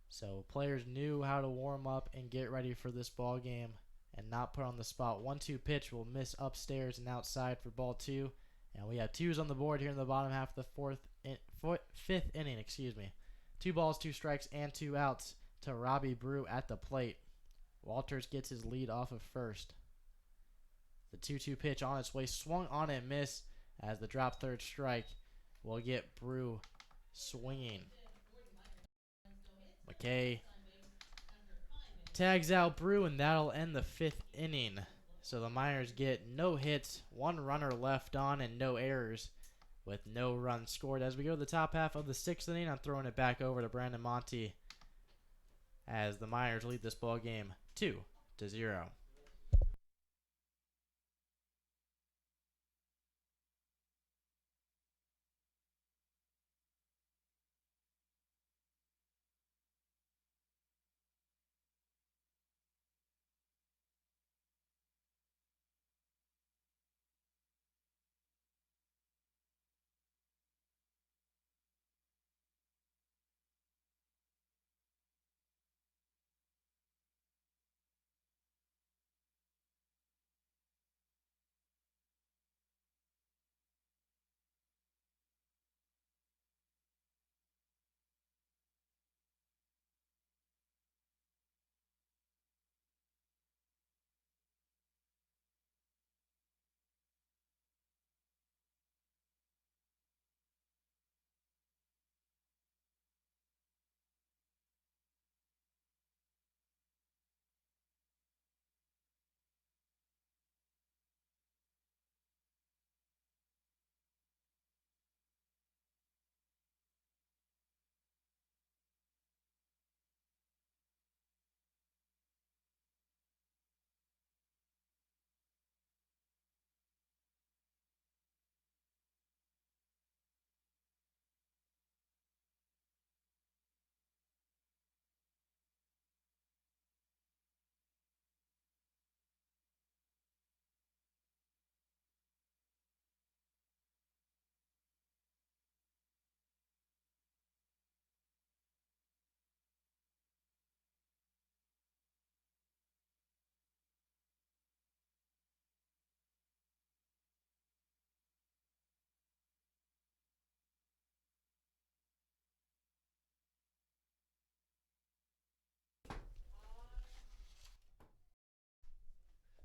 So players knew how to warm up and get ready for this ball game and not put on the spot. 1-2 pitch will miss upstairs and outside for ball 2. And we have 2s on the board here in the bottom half of the fifth inning. 2 balls, 2 strikes, and 2 outs to Robbie Brew at the plate. Walters gets his lead off of first. The 2-2 pitch on its way, swung on and missed as the drop third strike will get Brew swinging. McKay tags out Brew, and that'll end the 5th inning. So the Miners get no hits, 1 runner left on, and no errors with no runs scored. As we go to the top half of the 6th inning, I'm throwing it back over to Brandon Monty as the Miners lead this ball game 2-0.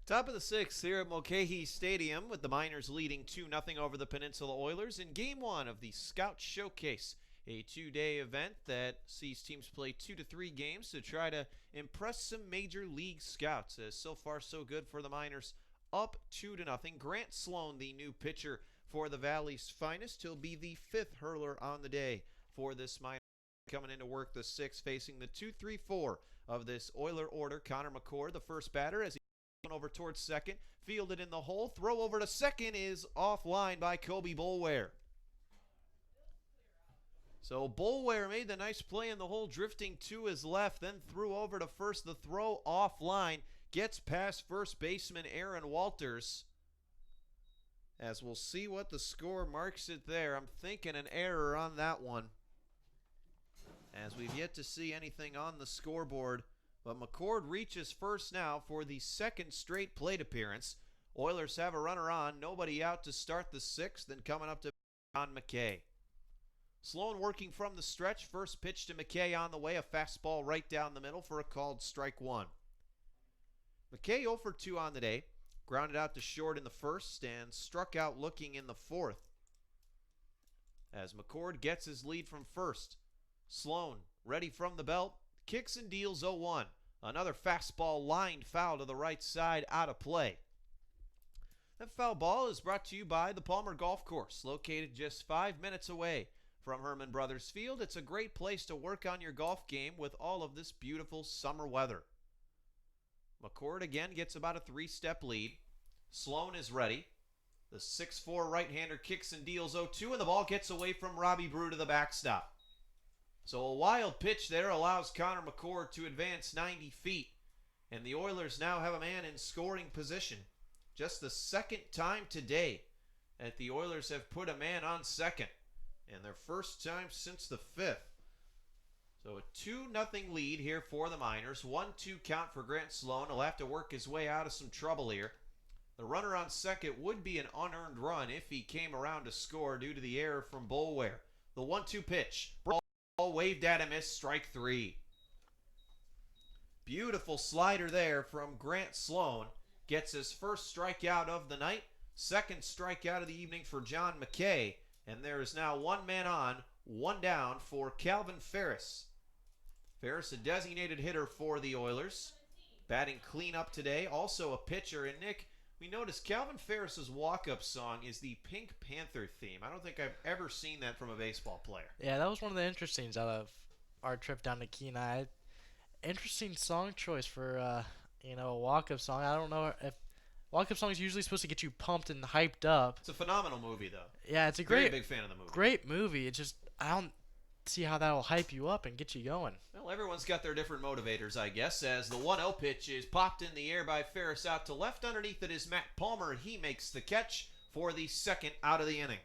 Top of the 6th here at Mulcahy Stadium with the Miners leading 2-0 over the Peninsula Oilers in Game 1 of the Scout Showcase, a 2-day event that sees teams play 2 to 3 games to try to impress some major league scouts. As so far so good for the Miners, up 2-0. Grant Sloan, the new pitcher for the Valley's finest, he'll be the 5th hurler on the day for this Miners. Coming into work the 6th, facing the 2-3-4 of this Oiler order. Connor McCord, the first batter, as he over towards second, fielded in the hole. Throw over to second is offline by Kobe Boulware. So Boulware made the nice play in the hole, drifting to his left, then threw over to first. The throw offline gets past first baseman Aaron Walters. As we'll see what the score marks it there. I'm thinking an error on that one, as we've yet to see anything on the scoreboard. But McCord reaches first now for the 2nd straight plate appearance. Oilers have a runner on, nobody out to start the 6th, and coming up to John McKay. Sloan working from the stretch. First pitch to McKay on the way, a fastball right down the middle for a called strike 1. McKay 0 for 2 on the day, grounded out to short in the 1st and struck out looking in the 4th. As McCord gets his lead from first. Sloan ready from the belt. Kicks and deals 0-1. Another fastball lined foul to the right side, out of play. That foul ball is brought to you by the Palmer Golf Course, located just 5 minutes away from Herman Brothers Field. It's a great place to work on your golf game with all of this beautiful summer weather. McCord again gets about a 3-step lead. Sloan is ready. The 6'4 right-hander kicks and deals 0-2, and the ball gets away from Robbie Brew to the backstop. So a wild pitch there allows Connor McCord to advance 90 feet. And the Oilers now have a man in scoring position. Just the 2nd time today that the Oilers have put a man on second. and their first time since the 5th. So a 2-0 lead here for the Miners. 1-2 count for Grant Sloan. He'll have to work his way out of some trouble here. The runner on second would be an unearned run if he came around to score due to the error from Boulware. The 1-2 pitch. Ball waved at him as strike 3. Beautiful slider there from Grant Sloan. Gets his first strikeout of the night. Second strikeout of the evening for John McKay. And there is now one man on, one down for Calvin Ferris. Ferris, a designated hitter for the Oilers. Batting cleanup today. Also a pitcher. And Nick, we noticed Calvin Ferris's walk-up song is the Pink Panther theme. I don't think I've ever seen that from a baseball player. Yeah, that was one of the interesting out of our trip down to Kenai. Interesting song choice for a walk-up song. I don't know if walk-up song is usually supposed to get you pumped and hyped up. It's a phenomenal movie, though. Yeah, it's a Very big fan of the movie. Great movie. It's just I don't see how that'll hype you up and get you going. Well, everyone's got their different motivators, I guess, as the 1-0 pitch is popped in the air by Ferris out to left. Underneath it is Matt Palmer. He makes the catch for the second out of the inning.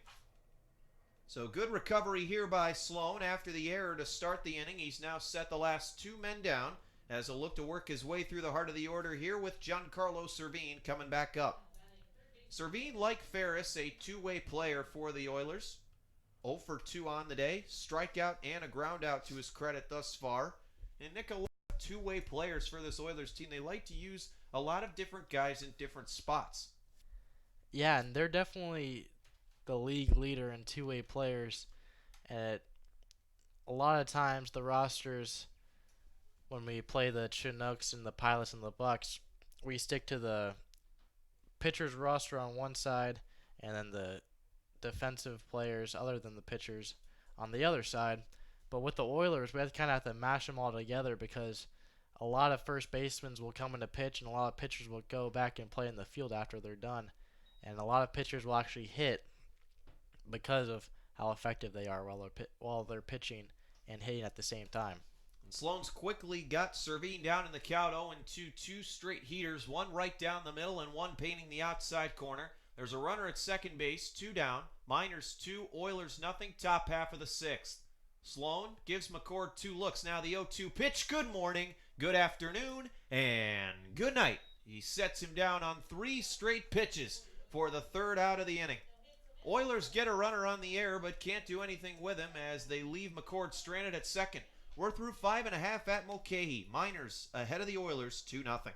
So good recovery here by Sloan after the error to start the inning. He's now set the last 2 men down as he'll look to work his way through the heart of the order here with Giancarlo Servine coming back up. Servine, like Ferris, a two-way player for the Oilers. 0 for 2 on the day. Strikeout and a ground out to his credit thus far. And Nick, a lot of two-way players for this Oilers team. They like to use a lot of different guys in different spots. Yeah, and they're definitely the league leader in two-way players. And a lot of times the rosters, when we play the Chinooks and the Pilots and the Bucks, we stick to the pitcher's roster on one side and then the defensive players other than the pitchers on the other side. But with the Oilers, we kind of have to mash them all together because a lot of first basemen will come into pitch and a lot of pitchers will go back and play in the field after they're done. And a lot of pitchers will actually hit because of how effective they are while they're pitching and hitting at the same time. And Sloan's quickly got Servine down in the count 0-2, 2 straight heaters, one right down the middle and one painting the outside corner. There's a runner at second base, 2 down. Miners 2, Oilers nothing, top half of the 6th. Sloan gives McCord 2 looks. Now the 0-2 pitch. Good morning, good afternoon, and good night. He sets him down on 3 straight pitches for the 3rd out of the inning. Oilers get a runner on the air but can't do anything with him as they leave McCord stranded at second. We're through 5.5 at Mulcahy. Miners ahead of the Oilers 2-0.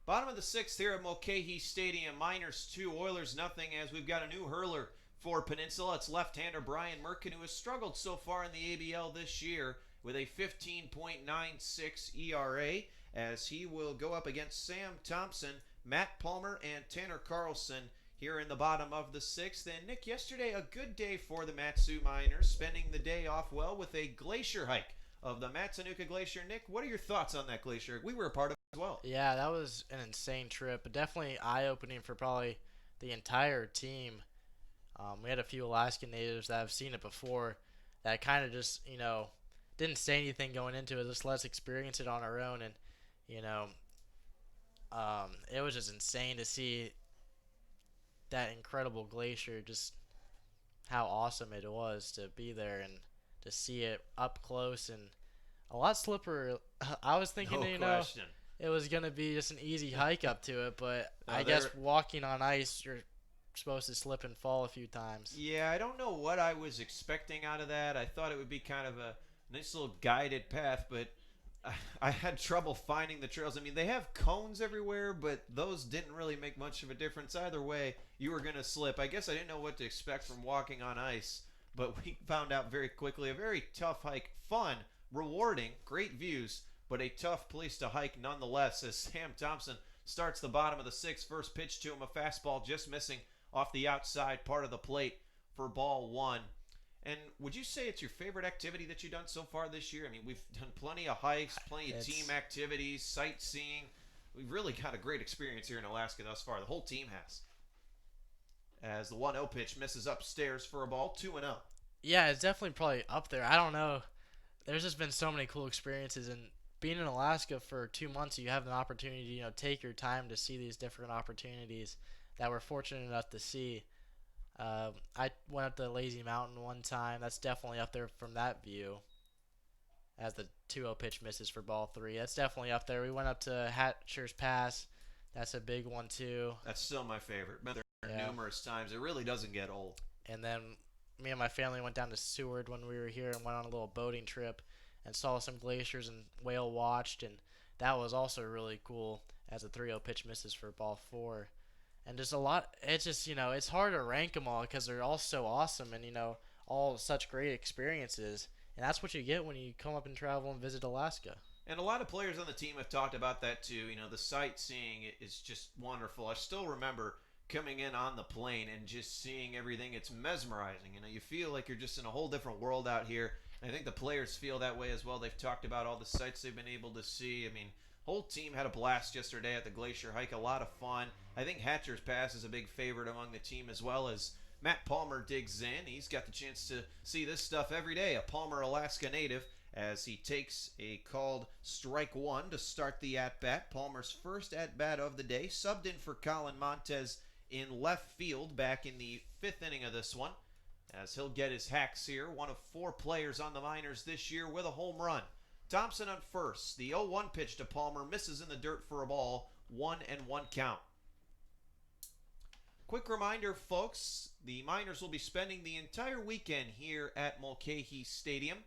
Bottom of the 6th here at Mulcahy Stadium. Miners 2, Oilers nothing, as we've got a new hurler for Peninsula. It's left-hander Brian Merkin, who has struggled so far in the ABL this year with a 15.96 ERA, as he will go up against Sam Thompson, Matt Palmer, and Tanner Carlson here in the bottom of the 6th. And Nick, yesterday a good day for the Matsu Miners, spending the day off well with a glacier hike of the Matsunuka Glacier. Nick, what are your thoughts on that glacier? We were a part of it as well. Yeah, that was an insane trip. Definitely eye-opening for probably the entire team. We had a few Alaskan natives that have seen it before that kind of just, didn't say anything going into it. Just let us experience it on our own. And, It was just insane to see that incredible glacier, just how awesome it was to be there and to see it up close and a lot slippery. I was thinking, No question. it was gonna be just an easy hike up to it, but No, I guess walking on ice, you're supposed to slip and fall a few times. yeah, I don't know what I was expecting out of that. I thought it would be kind of a nice little guided path, but I had trouble finding the trails. I mean, they have cones everywhere, but those didn't really make much of a difference. Either way, you were going to slip. I guess I didn't know what to expect from walking on ice, but we found out very quickly. A very tough hike. Fun, rewarding, great views, but a tough place to hike nonetheless as Sam Thompson starts the bottom of the sixth. First pitch to him, a fastball just missing off the outside part of the plate for ball one. And would you say it's your favorite activity that you've done so far this year? I mean, we've done plenty of hikes, plenty of team activities, sightseeing. We've really got a great experience here in Alaska thus far. The whole team has. As the 1-0 pitch misses upstairs for a ball, 2-0. Yeah, it's definitely probably up there. I don't know. There's just been so many cool experiences, and being in Alaska for 2 months, you have an opportunity to take your time to see these different opportunities that we're fortunate enough to see. I went up to Lazy Mountain one time. That's definitely up there from that view. As the 2-0 pitch misses for ball three, that's definitely up there. We went up to Hatcher's Pass. That's a big one too. That's still my favorite. Been there numerous times. It really doesn't get old. And then me and my family went down to Seward when we were here and went on a little boating trip and saw some glaciers and whale watched, and that was also really cool as a 3-0 pitch misses for ball four. And just a lot. It's just it's hard to rank them all because they're all so awesome and all such great experiences. And that's what you get when you come up and travel and visit Alaska. And a lot of players on the team have talked about that too. The sightseeing is just wonderful. I still remember coming in on the plane and just seeing everything. It's mesmerizing. You feel like you're just in a whole different world out here. And I think the players feel that way as well. They've talked about all the sights they've been able to see. I mean, whole team had a blast yesterday at the Glacier Hike. A lot of fun. I think Hatcher's Pass is a big favorite among the team as well as Matt Palmer digs in. He's got the chance to see this stuff every day. A Palmer, Alaska native as he takes a called strike one to start the at-bat. Palmer's first at-bat of the day. Subbed in for Colin Montez in left field back in the fifth inning of this one as he'll get his hacks here. One of four players on the minors this year with a home run. Thompson on first. The 0-1 pitch to Palmer misses in the dirt for a ball. 1-1 count. Quick reminder, folks, the Miners will be spending the entire weekend here at Mulcahy Stadium.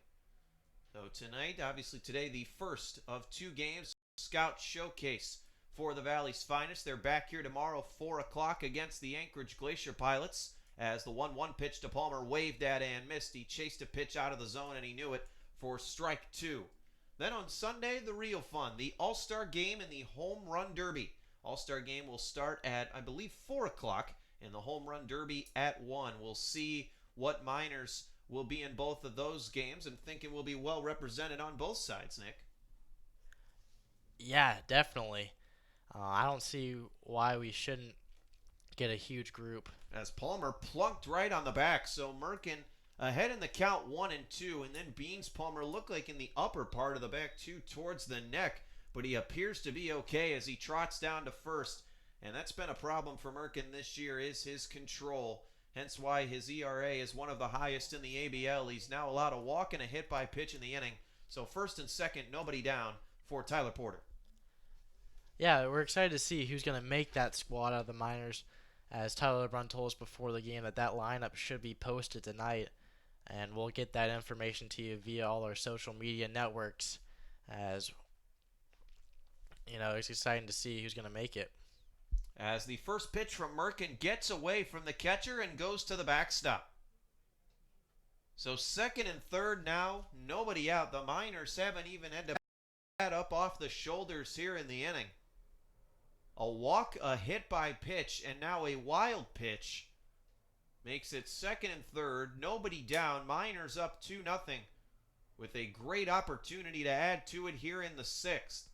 So tonight, obviously today, the first of two games, Scout Showcase for the Valley's finest. They're back here tomorrow, 4 o'clock against the Anchorage Glacier Pilots. As the 1-1 pitch to Palmer waved at and missed. He chased a pitch out of the zone and he knew it for strike two. Then on Sunday, the real fun, the All-Star Game and the Home Run Derby. All-Star Game will start at, I believe, 4 o'clock, and the Home Run Derby at 1. We'll see what Miners will be in both of those games and think it will be well represented on both sides, Nick. Yeah, definitely. I don't see why we shouldn't get a huge group. As Palmer plunked right on the back, so Merkin ahead in the count 1-2, and then Beans Palmer looked like in the upper part of the back two towards the neck, but he appears to be okay as he trots down to first, and that's been a problem for Merkin this year is his control, hence why his ERA is one of the highest in the ABL. He's now allowed a walk and a hit by pitch in the inning, so first and second, nobody down for Tyler Porter. Yeah, we're excited to see who's going to make that squad out of the Miners, as Tyler LeBrun told us before the game that lineup should be posted tonight. And we'll get that information to you via all our social media networks, as it's exciting to see who's going to make it. As the first pitch from Merkin gets away from the catcher and goes to the backstop. So second and third now, nobody out. The Miners haven't even had to bat up off the shoulders here in the inning. A walk, a hit by pitch, and now a wild pitch makes it second and third. Nobody down. Miners up 2-0 with a great opportunity to add to it here in the sixth.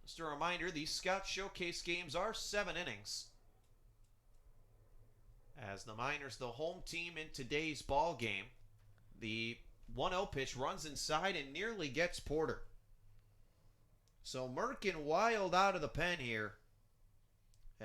Just a reminder, these Scout Showcase games are 7 innings. As the Miners, the home team in today's ball game, the 1-0 pitch runs inside and nearly gets Porter. So Merkin wild out of the pen here.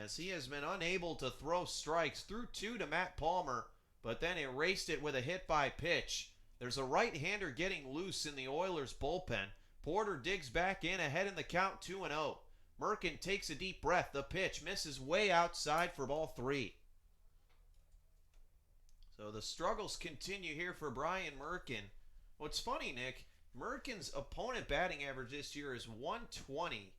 as he has been unable to throw strikes. Threw two to Matt Palmer, but then erased it with a hit by pitch. There's a right-hander getting loose in the Oilers bullpen. Porter digs back in, ahead in the count, 2-0. Merkin takes a deep breath. The pitch misses way outside for ball 3. So the struggles continue here for Brian Merkin. What's funny, Nick, Merkin's opponent batting average this year is 120,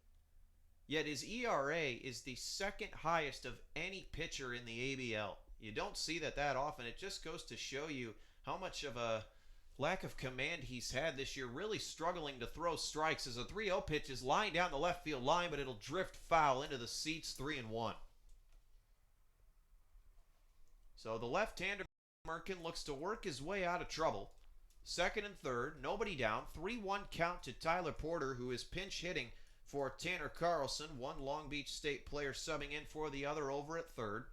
yet his ERA is the second highest of any pitcher in the ABL. You don't see that often. It just goes to show you how much of a lack of command he's had this year, really struggling to throw strikes as a 3-0 pitch is lined down the left field line, but it'll drift foul into the seats, 3-1. So the left-hander Merkin looks to work his way out of trouble. Second and third, nobody down, 3-1 count to Tyler Porter, who is pinch hitting for Tanner Carlson, one Long Beach State player subbing in for the other over at third.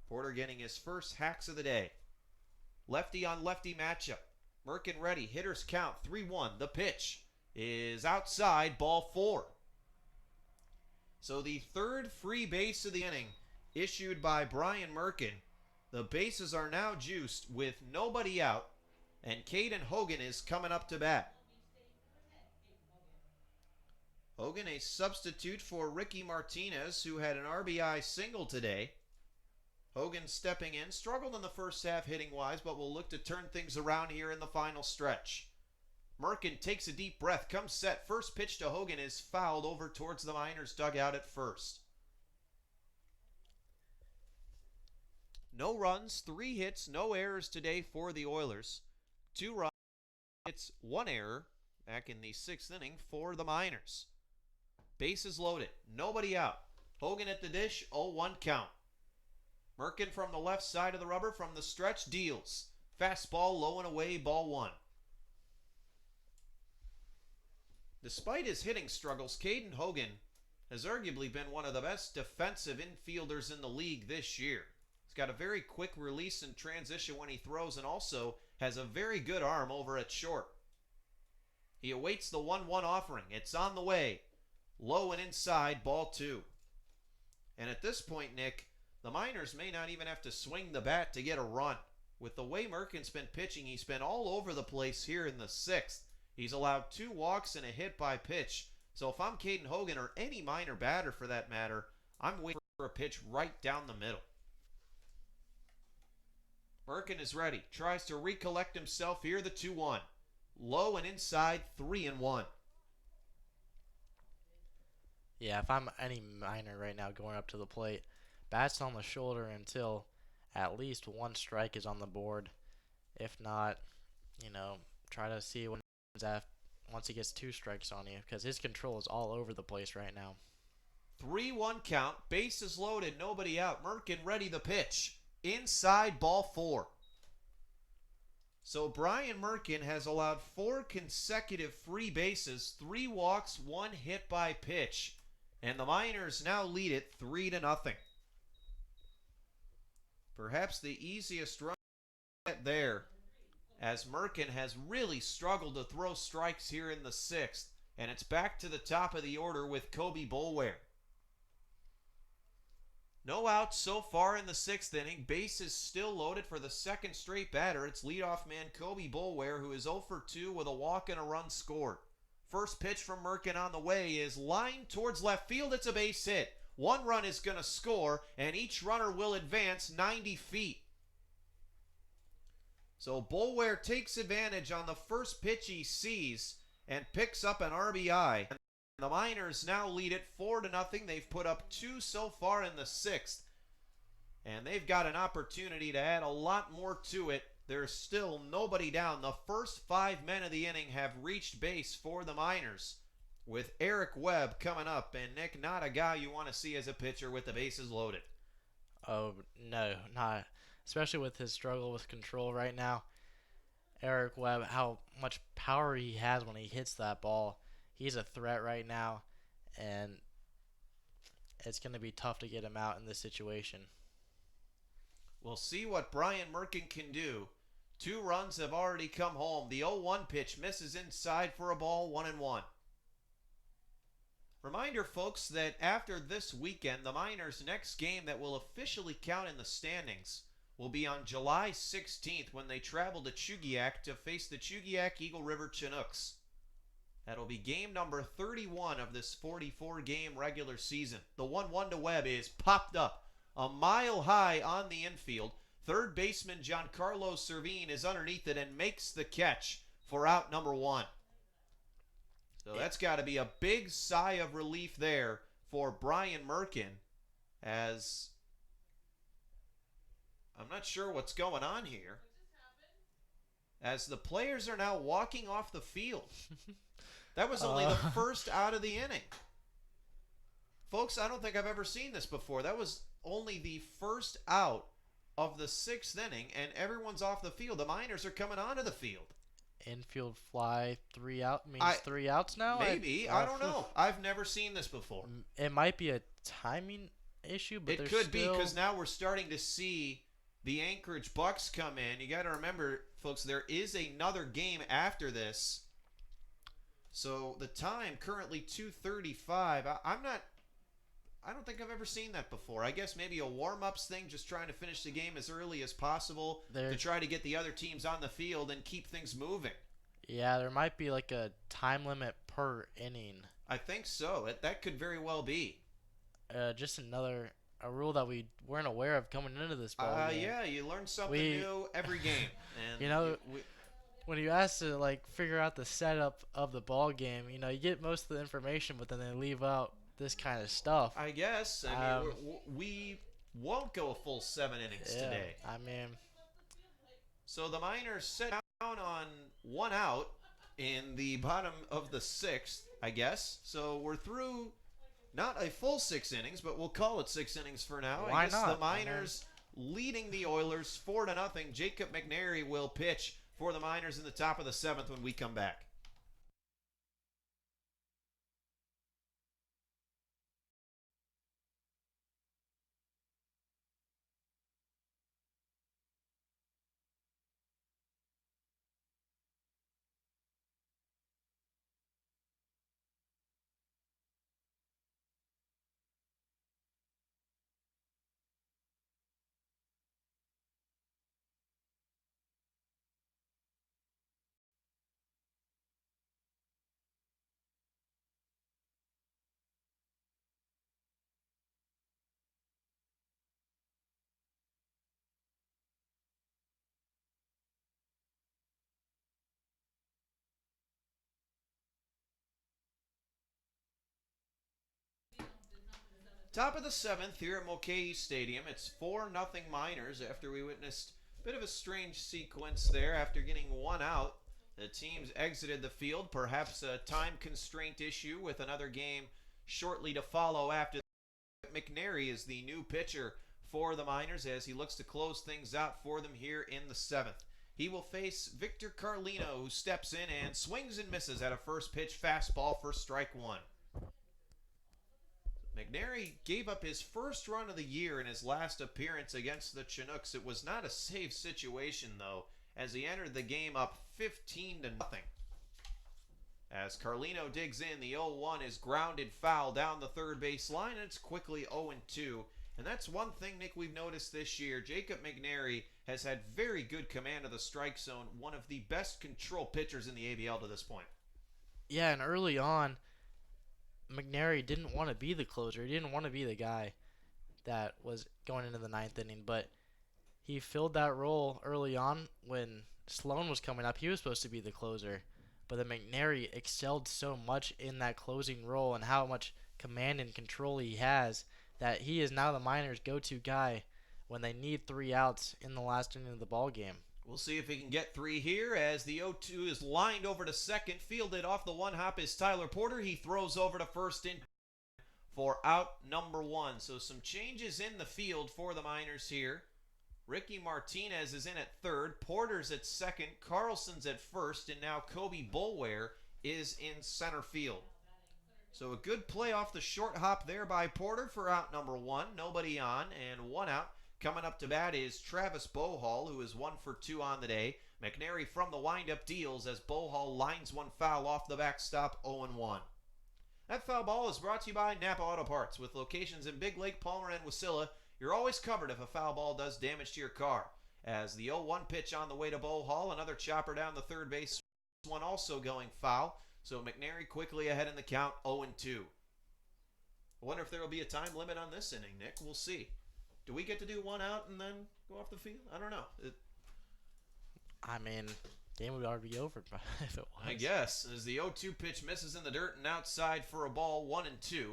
Porter getting his first hacks of the day. Lefty on lefty matchup. Merkin ready. Hitters count 3-1. The pitch is outside, ball 4. So the third free base of the inning issued by Brian Merkin. The bases are now juiced with nobody out, and Caden Hogan is coming up to bat. Hogan, a substitute for Ricky Martinez, who had an RBI single today. Hogan stepping in, struggled in the first half hitting-wise, but will look to turn things around here in the final stretch. Merkin takes a deep breath, comes set. First pitch to Hogan is fouled over towards the Miners' dugout at first. No runs, 3 hits, no errors today for the Oilers. 2 runs, hits, 1 error back in the 6th inning for the Miners. Bases loaded, nobody out. Hogan at the dish, 0-1 count. Merkin from the left side of the rubber from the stretch deals. Fastball low and away, ball 1. Despite his hitting struggles, Caden Hogan has arguably been one of the best defensive infielders in the league this year. He's got a very quick release and transition when he throws, and also has a very good arm over at short. He awaits the 1-1 offering. It's on the way. Low and inside, ball 2. And at this point, Nick, the Miners may not even have to swing the bat to get a run. With the way Merkin's been pitching, he's been all over the place here in the 6th. He's allowed 2 walks and a hit by pitch. So if I'm Caden Hogan, or any Miner batter for that matter, I'm waiting for a pitch right down the middle. Merkin is ready. Tries to recollect himself here, the 2-1. Low and inside, 3-1. Yeah, if I'm any Miner right now going up to the plate, bats on the shoulder until at least 1 strike is on the board. If not, try to see what happens once he gets 2 strikes on you, because his control is all over the place right now. 3-1 count, bases loaded, nobody out. Merkin ready, the pitch. Inside, ball 4. So Brian Merkin has allowed 4 consecutive free bases, 3 walks, 1 hit by pitch. And the Miners now lead it 3-0. Perhaps the easiest run there, as Merkin has really struggled to throw strikes here in the 6th. And it's back to the top of the order with Kobe Boulware. No outs so far in the 6th inning. Bases still loaded for the second straight batter. It's leadoff man Kobe Boulware, who is 0 for 2 with a walk and a run scored. First pitch from Merkin on the way is lined towards left field. It's a base hit. 1 run is going to score, and each runner will advance 90 feet. So Boulware takes advantage on the first pitch he sees and picks up an RBI. The Miners now lead it 4-0. They've put up 2 so far in the 6th. And they've got an opportunity to add a lot more to it. There's still nobody down. The first 5 men of the inning have reached base for the Miners, with Eric Webb coming up. And Nick, not a guy you want to see as a pitcher with the bases loaded. Oh, no, not. Especially with his struggle with control right now. Eric Webb, how much power he has when he hits that ball. He's a threat right now, and it's going to be tough to get him out in this situation. We'll see what Brian Merkin can do. 2 runs have already come home. The 0-1 pitch misses inside for a ball, 1-1. Reminder, folks, that after this weekend, the Miners' next game that will officially count in the standings will be on July 16th when they travel to Chugiak to face the Chugiak Eagle River Chinooks. That'll be game number 31 of this 44-game regular season. The 1-1 to Webb is popped up a mile high on the infield. Third baseman Giancarlo Servine is underneath it and makes the catch for out number 1. So that's got to be a big sigh of relief there for Brian Merkin, as I'm not sure what's going on here, as the players are now walking off the field. That was only the first out of the inning. Folks, I don't think I've ever seen this before. That was only the first out of the 6th inning, and everyone's off the field. The Miners are coming onto the field. Infield fly, 3 out means 3 outs now? Maybe. I don't know. I've never seen this before. It might be a timing issue, but it could be, because now we're starting to see the Anchorage Bucks come in. You got to remember, folks, there is another game after this. So the time currently 2:35. I don't think I've ever seen that before. I guess maybe a warm-ups thing, just trying to finish the game as early as possible to try to get the other teams on the field and keep things moving. Yeah, there might be like a time limit per inning. I think so. That could very well be. Just a rule that we weren't aware of coming into this ball game. Yeah, you learn something new every game. And when you ask to like figure out the setup of the ball game, you get most of the information, but then they leave out this kind of stuff. I guess. I mean, we won't go a full 7 innings today. I mean, so the Miners set down on 1 out in the bottom of the 6th, I guess. So we're through not a full 6 innings, but we'll call it 6 innings for now. Why I guess not? The Miners leading the Oilers 4-0. Jacob McNary will pitch for the Miners in the top of the 7th when we come back. Top of the 7th here at Mulcahy Stadium. It's 4-0 Miners after we witnessed a bit of a strange sequence there. After getting 1 out, the teams exited the field. Perhaps a time constraint issue with another game shortly to follow after. McNary is the new pitcher for the Miners as he looks to close things out for them here in the 7th. He will face Victor Carlino, who steps in and swings and misses at a first pitch fastball for strike 1. McNary gave up his first run of the year in his last appearance against the Chinooks. It was not a safe situation, though, as he entered the game up 15-0. As Carlino digs in, the 0-1 is grounded foul down the third base line, and it's quickly 0-2. And that's one thing, Nick, we've noticed this year. Jacob McNary has had very good command of the strike zone, one of the best control pitchers in the ABL to this point. Yeah, and early on, McNary didn't want to be the closer. He didn't want to be the guy that was going into the 9th inning, but he filled that role early on when Sloan was coming up. He was supposed to be the closer, but then McNary excelled so much in that closing role and how much command and control he has that he is now the Miners' go-to guy when they need 3 outs in the last inning of the ball game. We'll see if he can get 3 here as the 0-2 is lined over to second. Fielded off the 1 hop is Tyler Porter. He throws over to first in for out number 1. So some changes in the field for the Miners here. Ricky Martinez is in at third. Porter's at second. Carlson's at first. And now Kobe Bulware is in center field. So a good play off the short hop there by Porter for out number 1. Nobody on and 1 out. Coming up to bat is Travis Bohall, who is 1 for 2 on the day. McNary from the windup deals as Bohall lines one foul off the backstop, 0-1. That foul ball is brought to you by Napa Auto Parts. With locations in Big Lake, Palmer, and Wasilla, you're always covered if a foul ball does damage to your car. As the 0-1 pitch on the way to Bow Hall, another chopper down the third base, one also going foul. So McNary quickly ahead in the count, 0-2. I wonder if there will be a time limit on this inning, Nick. We'll see. Do we get to do one out and then go off the field? I don't know. I mean, game would already be over if it was. I guess, as the 0-2 pitch misses in the dirt and outside for a ball, 1-2.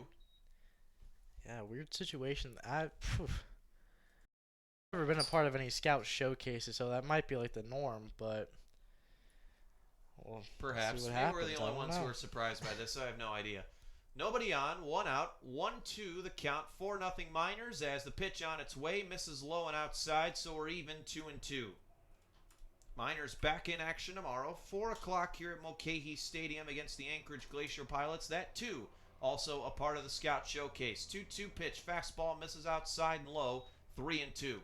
Yeah, weird situation. I've never been a part of any scout showcases, so that might be like the norm, but well, perhaps. see what Maybe happens. we're the only ones who are surprised by this. I have no idea. Nobody on, one out, 1-2 the count, 4-0 Miners as the pitch on its way misses low and outside, so we're even 2-2. Miners back in action tomorrow, 4 o'clock here at Mulcahy Stadium against the Anchorage Glacier Pilots. That too, also a part of the Scout Showcase. 2-2 pitch, fastball misses outside and low, 3-2.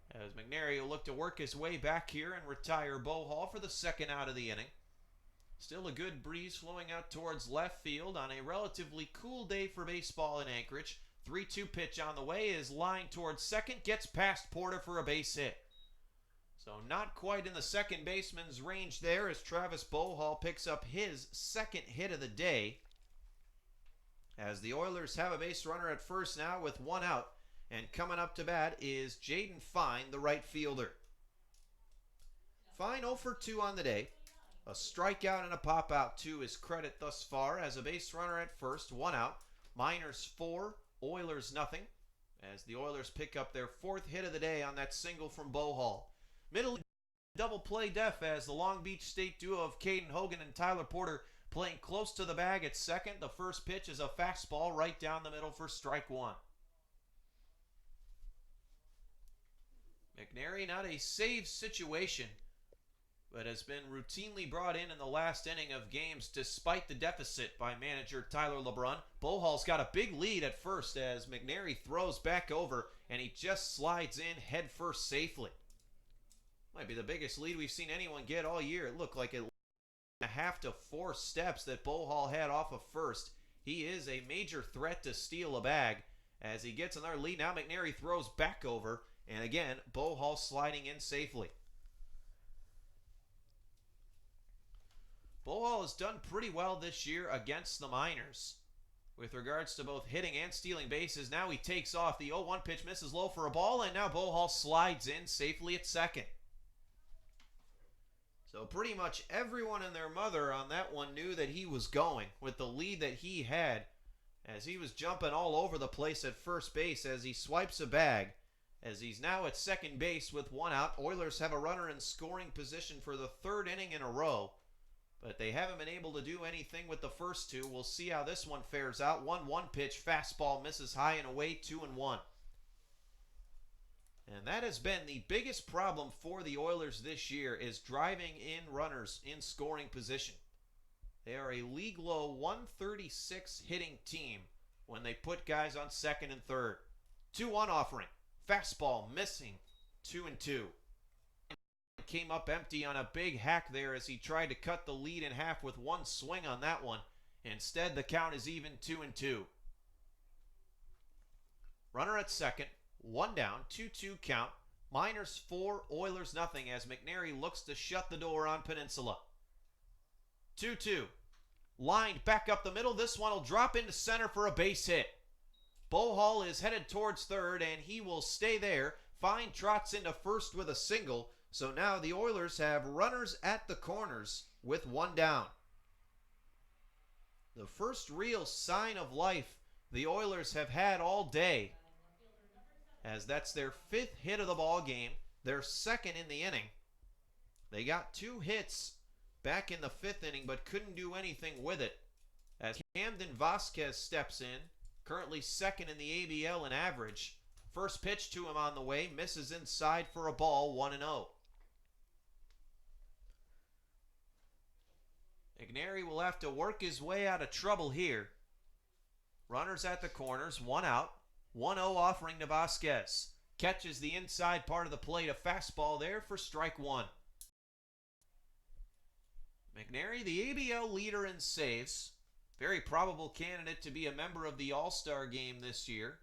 As McNary will look to work his way back here and retire Bow Hall for the second out of the inning. Still a good breeze flowing out towards left field on a relatively cool day for baseball in Anchorage. 3-2 pitch on the way is lined towards second, gets past Porter for a base hit. So not quite in the second baseman's range there as Travis Bow Hall picks up his second hit of the day. As the Oilers have a base runner at first now with one out. And coming up to bat is Jaden Fine, the right fielder. Fine 0 for 2 on the day. A strikeout and a pop out to his credit thus far as a base runner at first, one out. Miners 4, Oilers nothing. As the Oilers pick up their fourth hit of the day on that single from Bow Hall. Middle double play def as the Long Beach State duo of Caden Hogan and Tyler Porter playing close to the bag at second. The first pitch is a fastball right down the middle for strike one. McNary, not a save situation, but has been routinely brought in the last inning of games despite the deficit by manager Tyler LeBrun. Bow Hall's got a big lead at first as McNary throws back over and he just slides in head first safely. Might be the biggest lead we've seen anyone get all year. It looked like a half to 4 steps that Bow Hall had off of first. He is a major threat to steal a bag as he gets another lead. Now McNary throws back over. And again, Bow Hall sliding in safely. Bow Hall has done pretty well this year against the Miners with regards to both hitting and stealing bases. Now he takes off. The 0-1 pitch misses low for a ball, and now Bow Hall slides in safely at second. So pretty much everyone and their mother on that one knew that he was going with the lead that he had as he was jumping all over the place at first base as he swipes a bag. As he's now at second base with one out. Oilers have a runner in scoring position for the third inning in a row. But they haven't been able to do anything with the first two. We'll see how this one fares out. 1-1 pitch. Fastball misses high and away. 2-1. And that has been the biggest problem for the Oilers this year is driving in runners in scoring position. They are a league low 136 hitting team when they put guys on second and third. 2-1 offering. Fastball missing, 2-2. Came up empty on a big hack there as he tried to cut the lead in half with one swing on that one. Instead, the count is even 2-2. Runner at second, one down, 2-2 count. Miners 4, Oilers nothing as McNary looks to shut the door on Peninsula. 2-2. Lined back up the middle. This one will drop into center for a base hit. Bow Hall is headed towards third, and he will stay there. Fine trots into first with a single. So now the Oilers have runners at the corners with one down. The first real sign of life the Oilers have had all day, as that's their 5th hit of the ball game, their second in the inning. They got 2 hits back in the 5th inning, but couldn't do anything with it. As Camden Vasquez steps in, currently second in the ABL in average. First pitch to him on the way, misses inside for a ball, 1-0. McNary will have to work his way out of trouble here. Runners at the corners, one out. 1-0 offering to Vasquez. Catches the inside part of the plate, a fastball there for strike one. McNary, the ABL leader in saves, Very probable candidate to be a member of the All-Star game this year.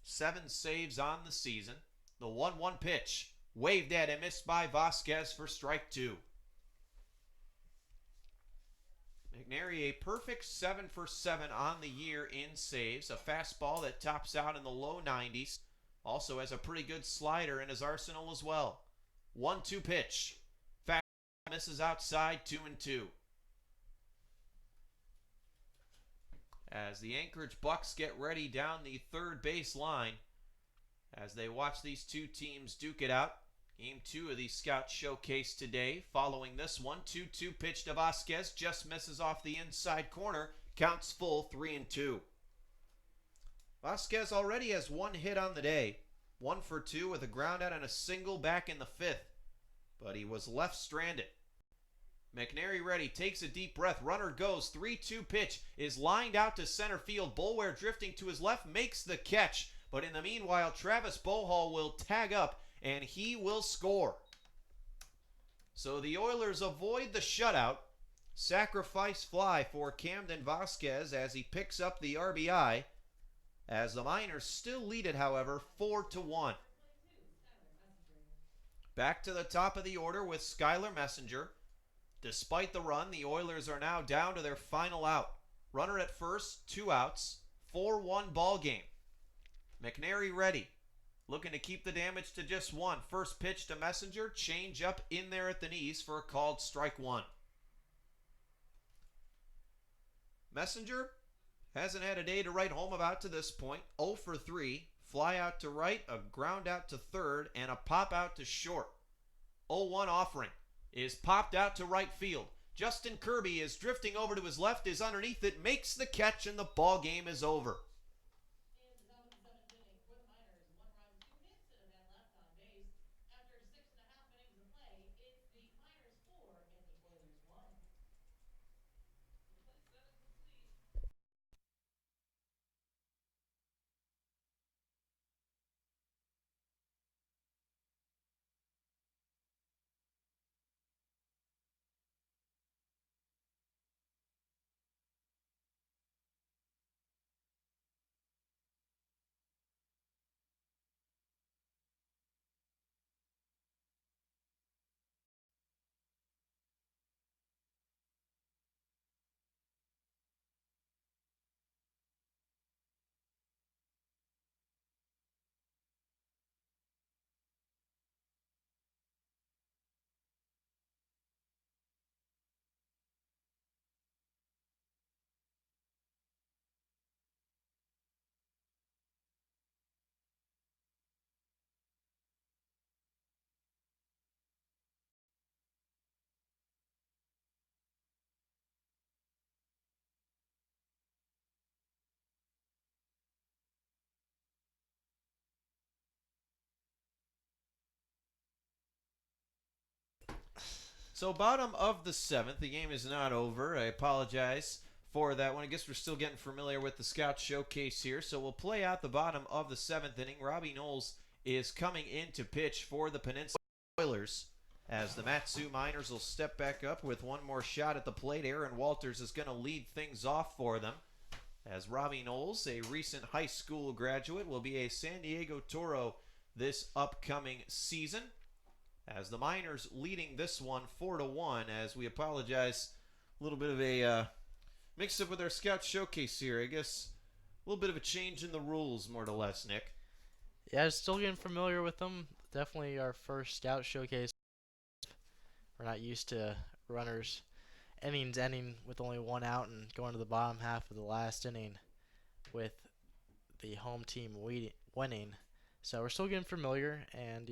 7 saves on the season. The 1-1 pitch. Waved at and missed by Vasquez for strike 2. McNary a perfect 7 for 7 on the year in saves. A fastball that tops out in the low 90s. Also has a pretty good slider in his arsenal as well. 1-2 pitch. Fast misses outside, 2-2. As the Anchorage Bucks get ready down the third base line as they watch these two teams duke it out. Game 2 of the Scout Showcase today. Following this one, 2-2 pitch to Vasquez. Just misses off the inside corner. Counts full, 3-2. Vasquez already has 1 hit on the day. 1 for 2 with a ground out and a single back in the 5th. But he was left stranded. McNary ready, takes a deep breath. Runner goes, 3-2 pitch is lined out to center field. Boulware drifting to his left, makes the catch. But in the meanwhile, Travis Bohall will tag up and he will score. So the Oilers avoid the shutout. Sacrifice fly for Camden Vasquez as he picks up the RBI. As the Miners still lead it, however, 4-1. Back to the top of the order with Skylar Messenger. Despite the run, the Oilers are now down to their final out. Runner at first, 2 outs, 4-1 ball game. McNary ready. Looking to keep the damage to just 1. First pitch to Messenger. Change up in there at the knees for a called strike 1. Messenger hasn't had a day to write home about to this point. 0 for 3. Fly out to right, a ground out to third, and a pop out to short. 0-1 offering is popped out to right field. Justin Kirby is drifting over to his left, is underneath it, makes the catch, and the ball game is over. So bottom of the 7th, the game is not over. I apologize for that one. I guess we're still getting familiar with the Scout Showcase here. So we'll play out the bottom of the 7th inning. Robbie Knowles is coming in to pitch for the Peninsula Oilers as the Matsu Miners will step back up with one more shot at the plate. Aaron Walters is going to lead things off for them as Robbie Knowles, a recent high school graduate, will be a San Diego Toro this upcoming season. As the Miners leading this one 4-1, as we apologize, a little bit of a mix-up with our Scout Showcase here. I guess a little bit of a change in the rules, more or less, Nick. Yeah, still getting familiar with them. Definitely our first Scout Showcase. We're not used to runners innings ending with only 1 out and going to the bottom half of the last inning with the home team winning. So we're still getting familiar, and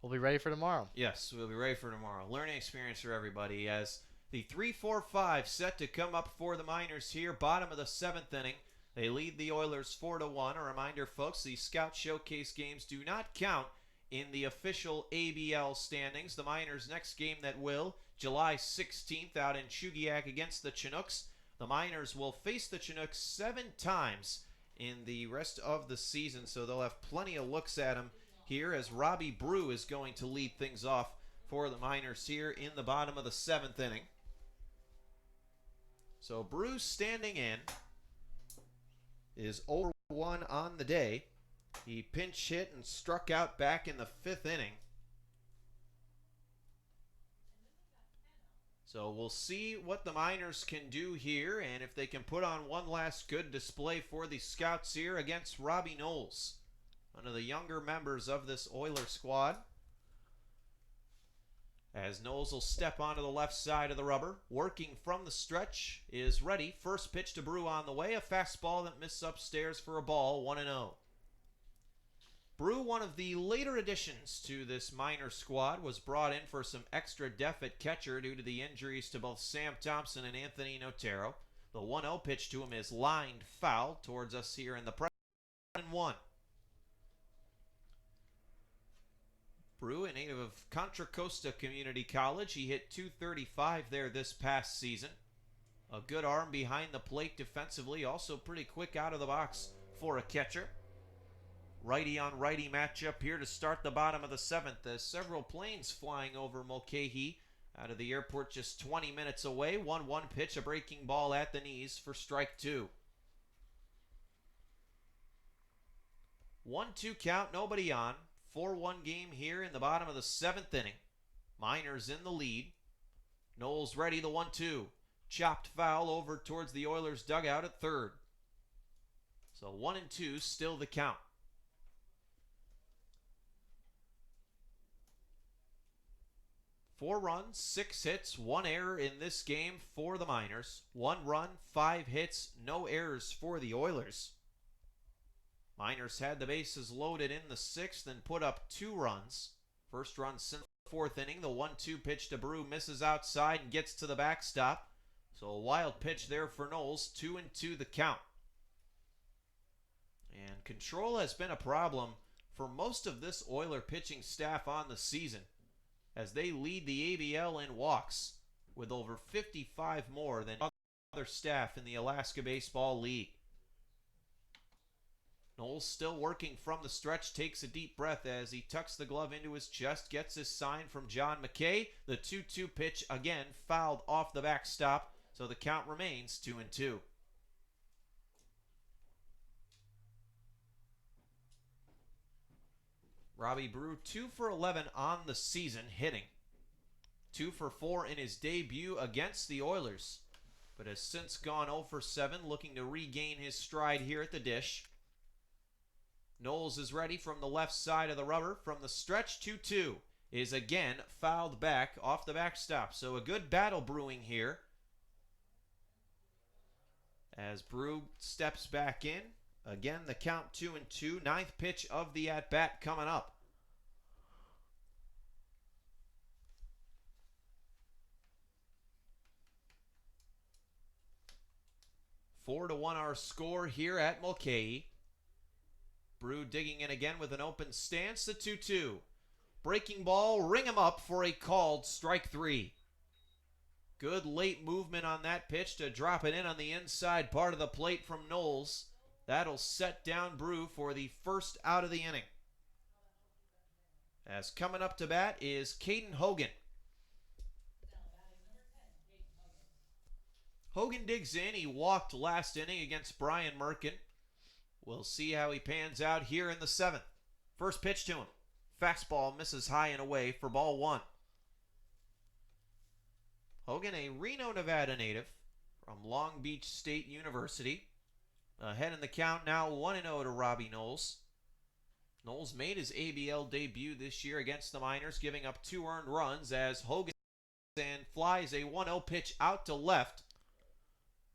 we'll be ready for tomorrow. Yes, we'll be ready for tomorrow. Learning experience for everybody as the 3-4-5 set to come up for the Miners here. Bottom of the 7th inning. They lead the Oilers 4-1. A reminder, folks, the Scout Showcase games do not count in the official ABL standings. The Miners' next game that will, July 16th out in Chugiak against the Chinooks. The Miners will face the Chinooks 7 times in the rest of the season, so they'll have plenty of looks at them here as Robbie Brew is going to lead things off for the Miners here in the bottom of the 7th inning. So Bruce standing in is 0-1 on the day. He pinch hit and struck out back in the 5th inning. So we'll see what the Miners can do here and if they can put on one last good display for the Scouts here against Robbie Knowles, one of the younger members of this Oiler squad. As Knowles will step onto the left side of the rubber, working from the stretch, is ready. First pitch to Brew on the way, a fastball that missed upstairs for a ball, 1-0. Brew, one of the later additions to this minor squad, was brought in for some extra depth at catcher due to the injuries to both Sam Thompson and Anthony Notero. The 1-0 pitch to him is lined foul towards us here in the press. 1-1. Brew, a native of Contra Costa Community College, he hit .235 there this past season. A good arm behind the plate defensively, also pretty quick out of the box for a catcher. Righty on righty matchup here to start the bottom of the 7th as several planes flying over Mulcahy out of the airport just 20 minutes away. 1-1 pitch, a breaking ball at the knees for strike 2. 1-2 count, nobody on. 4-1 game here in the bottom of the 7th inning. Miners in the lead. Knowles ready, the 1-2. Chopped foul over towards the Oilers dugout at third. So 1-2 still the count. 4 runs, 6 hits, 1 error in this game for the Miners. 1 run, 5 hits, no errors for the Oilers. Miners had the bases loaded in the 6th and put up 2 runs. First run since the 4th inning. The 1-2 pitch to Brew misses outside and gets to the backstop. So a wild pitch there for Knowles. 2-2 the count. And control has been a problem for most of this Oiler pitching staff on the season, as they lead the ABL in walks with over 55 more than other staff in the Alaska Baseball League. Knowles still working from the stretch, takes a deep breath as he tucks the glove into his chest, gets his sign from John McKay. The 2-2 pitch again fouled off the backstop, so the count remains 2-2. Robbie Brew 2 for 11 on the season hitting. 2 for 4 in his debut against the Oilers, but has since gone 0 for 7, looking to regain his stride here at the dish. Knowles is ready from the left side of the rubber. From the stretch, 2-2 is again fouled back off the backstop. So a good battle brewing here as Brew steps back in. Again, the count 2-2. 9th pitch of the at-bat coming up. Four to 1 our score here at Mulcahy. Brew digging in again with an open stance. The 2-2. Breaking ball, ring him up for a called strike 3. Good late movement on that pitch to drop it in on the inside part of the plate from Knowles. That'll set down Brew for the first out of the inning. As coming up to bat is Caden Hogan. Hogan digs in. He walked last inning against Brian Merkin. We'll see how he pans out here in the 7th. First pitch to him. Fastball misses high and away for ball 1. Hogan, a Reno, Nevada native from Long Beach State University. Ahead in the count now, 1-0 to Robbie Knowles. Knowles made his ABL debut this year against the Miners, giving up 2 earned runs as Hogan and flies a 1-0 pitch out to left.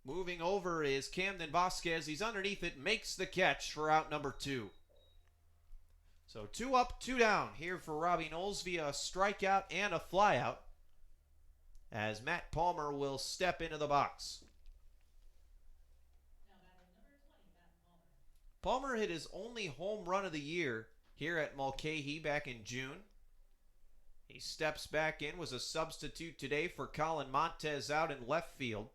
Moving over is Camden Vasquez. He's underneath it, makes the catch for out number 2. So 2 up, 2 down here for Robbie Knowles via a strikeout and a flyout, as Matt Palmer will step into the box. Palmer hit his only home run of the year here at Mulcahy back in June. He steps back in, was a substitute today for Colin Montez out in left field.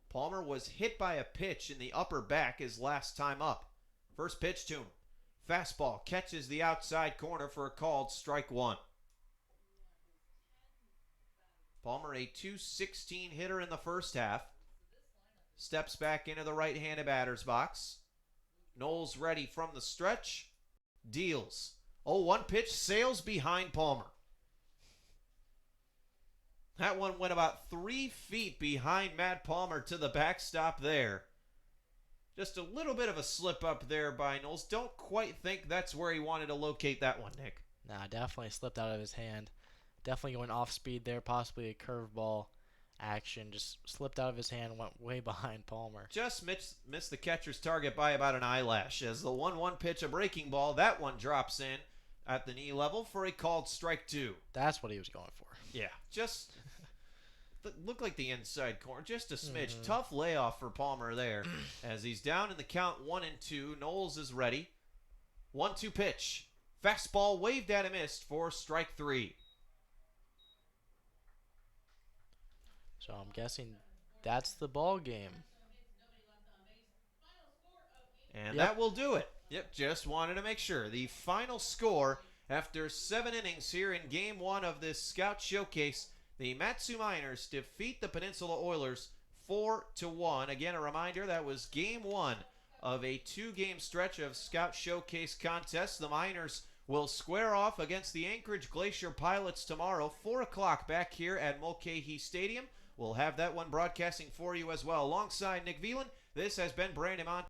Palmer was hit by a pitch in the upper back his last time up. First pitch to him. Fastball catches the outside corner for a called strike 1. Palmer, a .216 hitter in the first half. Steps back into the right-handed batter's box. Knowles ready from the stretch. Deals. 0-1 pitch, sails behind Palmer. That one went about 3 feet behind Matt Palmer to the backstop there. Just a little bit of a slip up there by Knowles. Don't quite think that's where he wanted to locate that one, Nick. Nah, definitely slipped out of his hand. Definitely going off speed there, possibly a curveball action. Just slipped out of his hand, went way behind Palmer. Just missed the catcher's target by about an eyelash. As the 1-1 pitch, a breaking ball, that one drops in at the knee level for a called strike 2. That's what he was going for. Yeah, just looked like the inside corner. Just a smidge. Tough layoff for Palmer there. As he's down in the count 1-2. Knowles is ready. 1-2 pitch. Fastball waved at him, missed for strike 3. So I'm guessing that's the ball game. And that will do it. Yep, just wanted to make sure. The final score after 7 innings here in Game 1 of this Scout Showcase, the Matsu Miners defeat the Peninsula Oilers 4-1. Again, a reminder, that was Game 1 of a 2-game stretch of Scout Showcase contests. The Miners will square off against the Anchorage Glacier Pilots tomorrow, 4 o'clock back here at Mulcahy Stadium. We'll have that one broadcasting for you as well. Alongside Nick Veland, this has been Brandon Mont.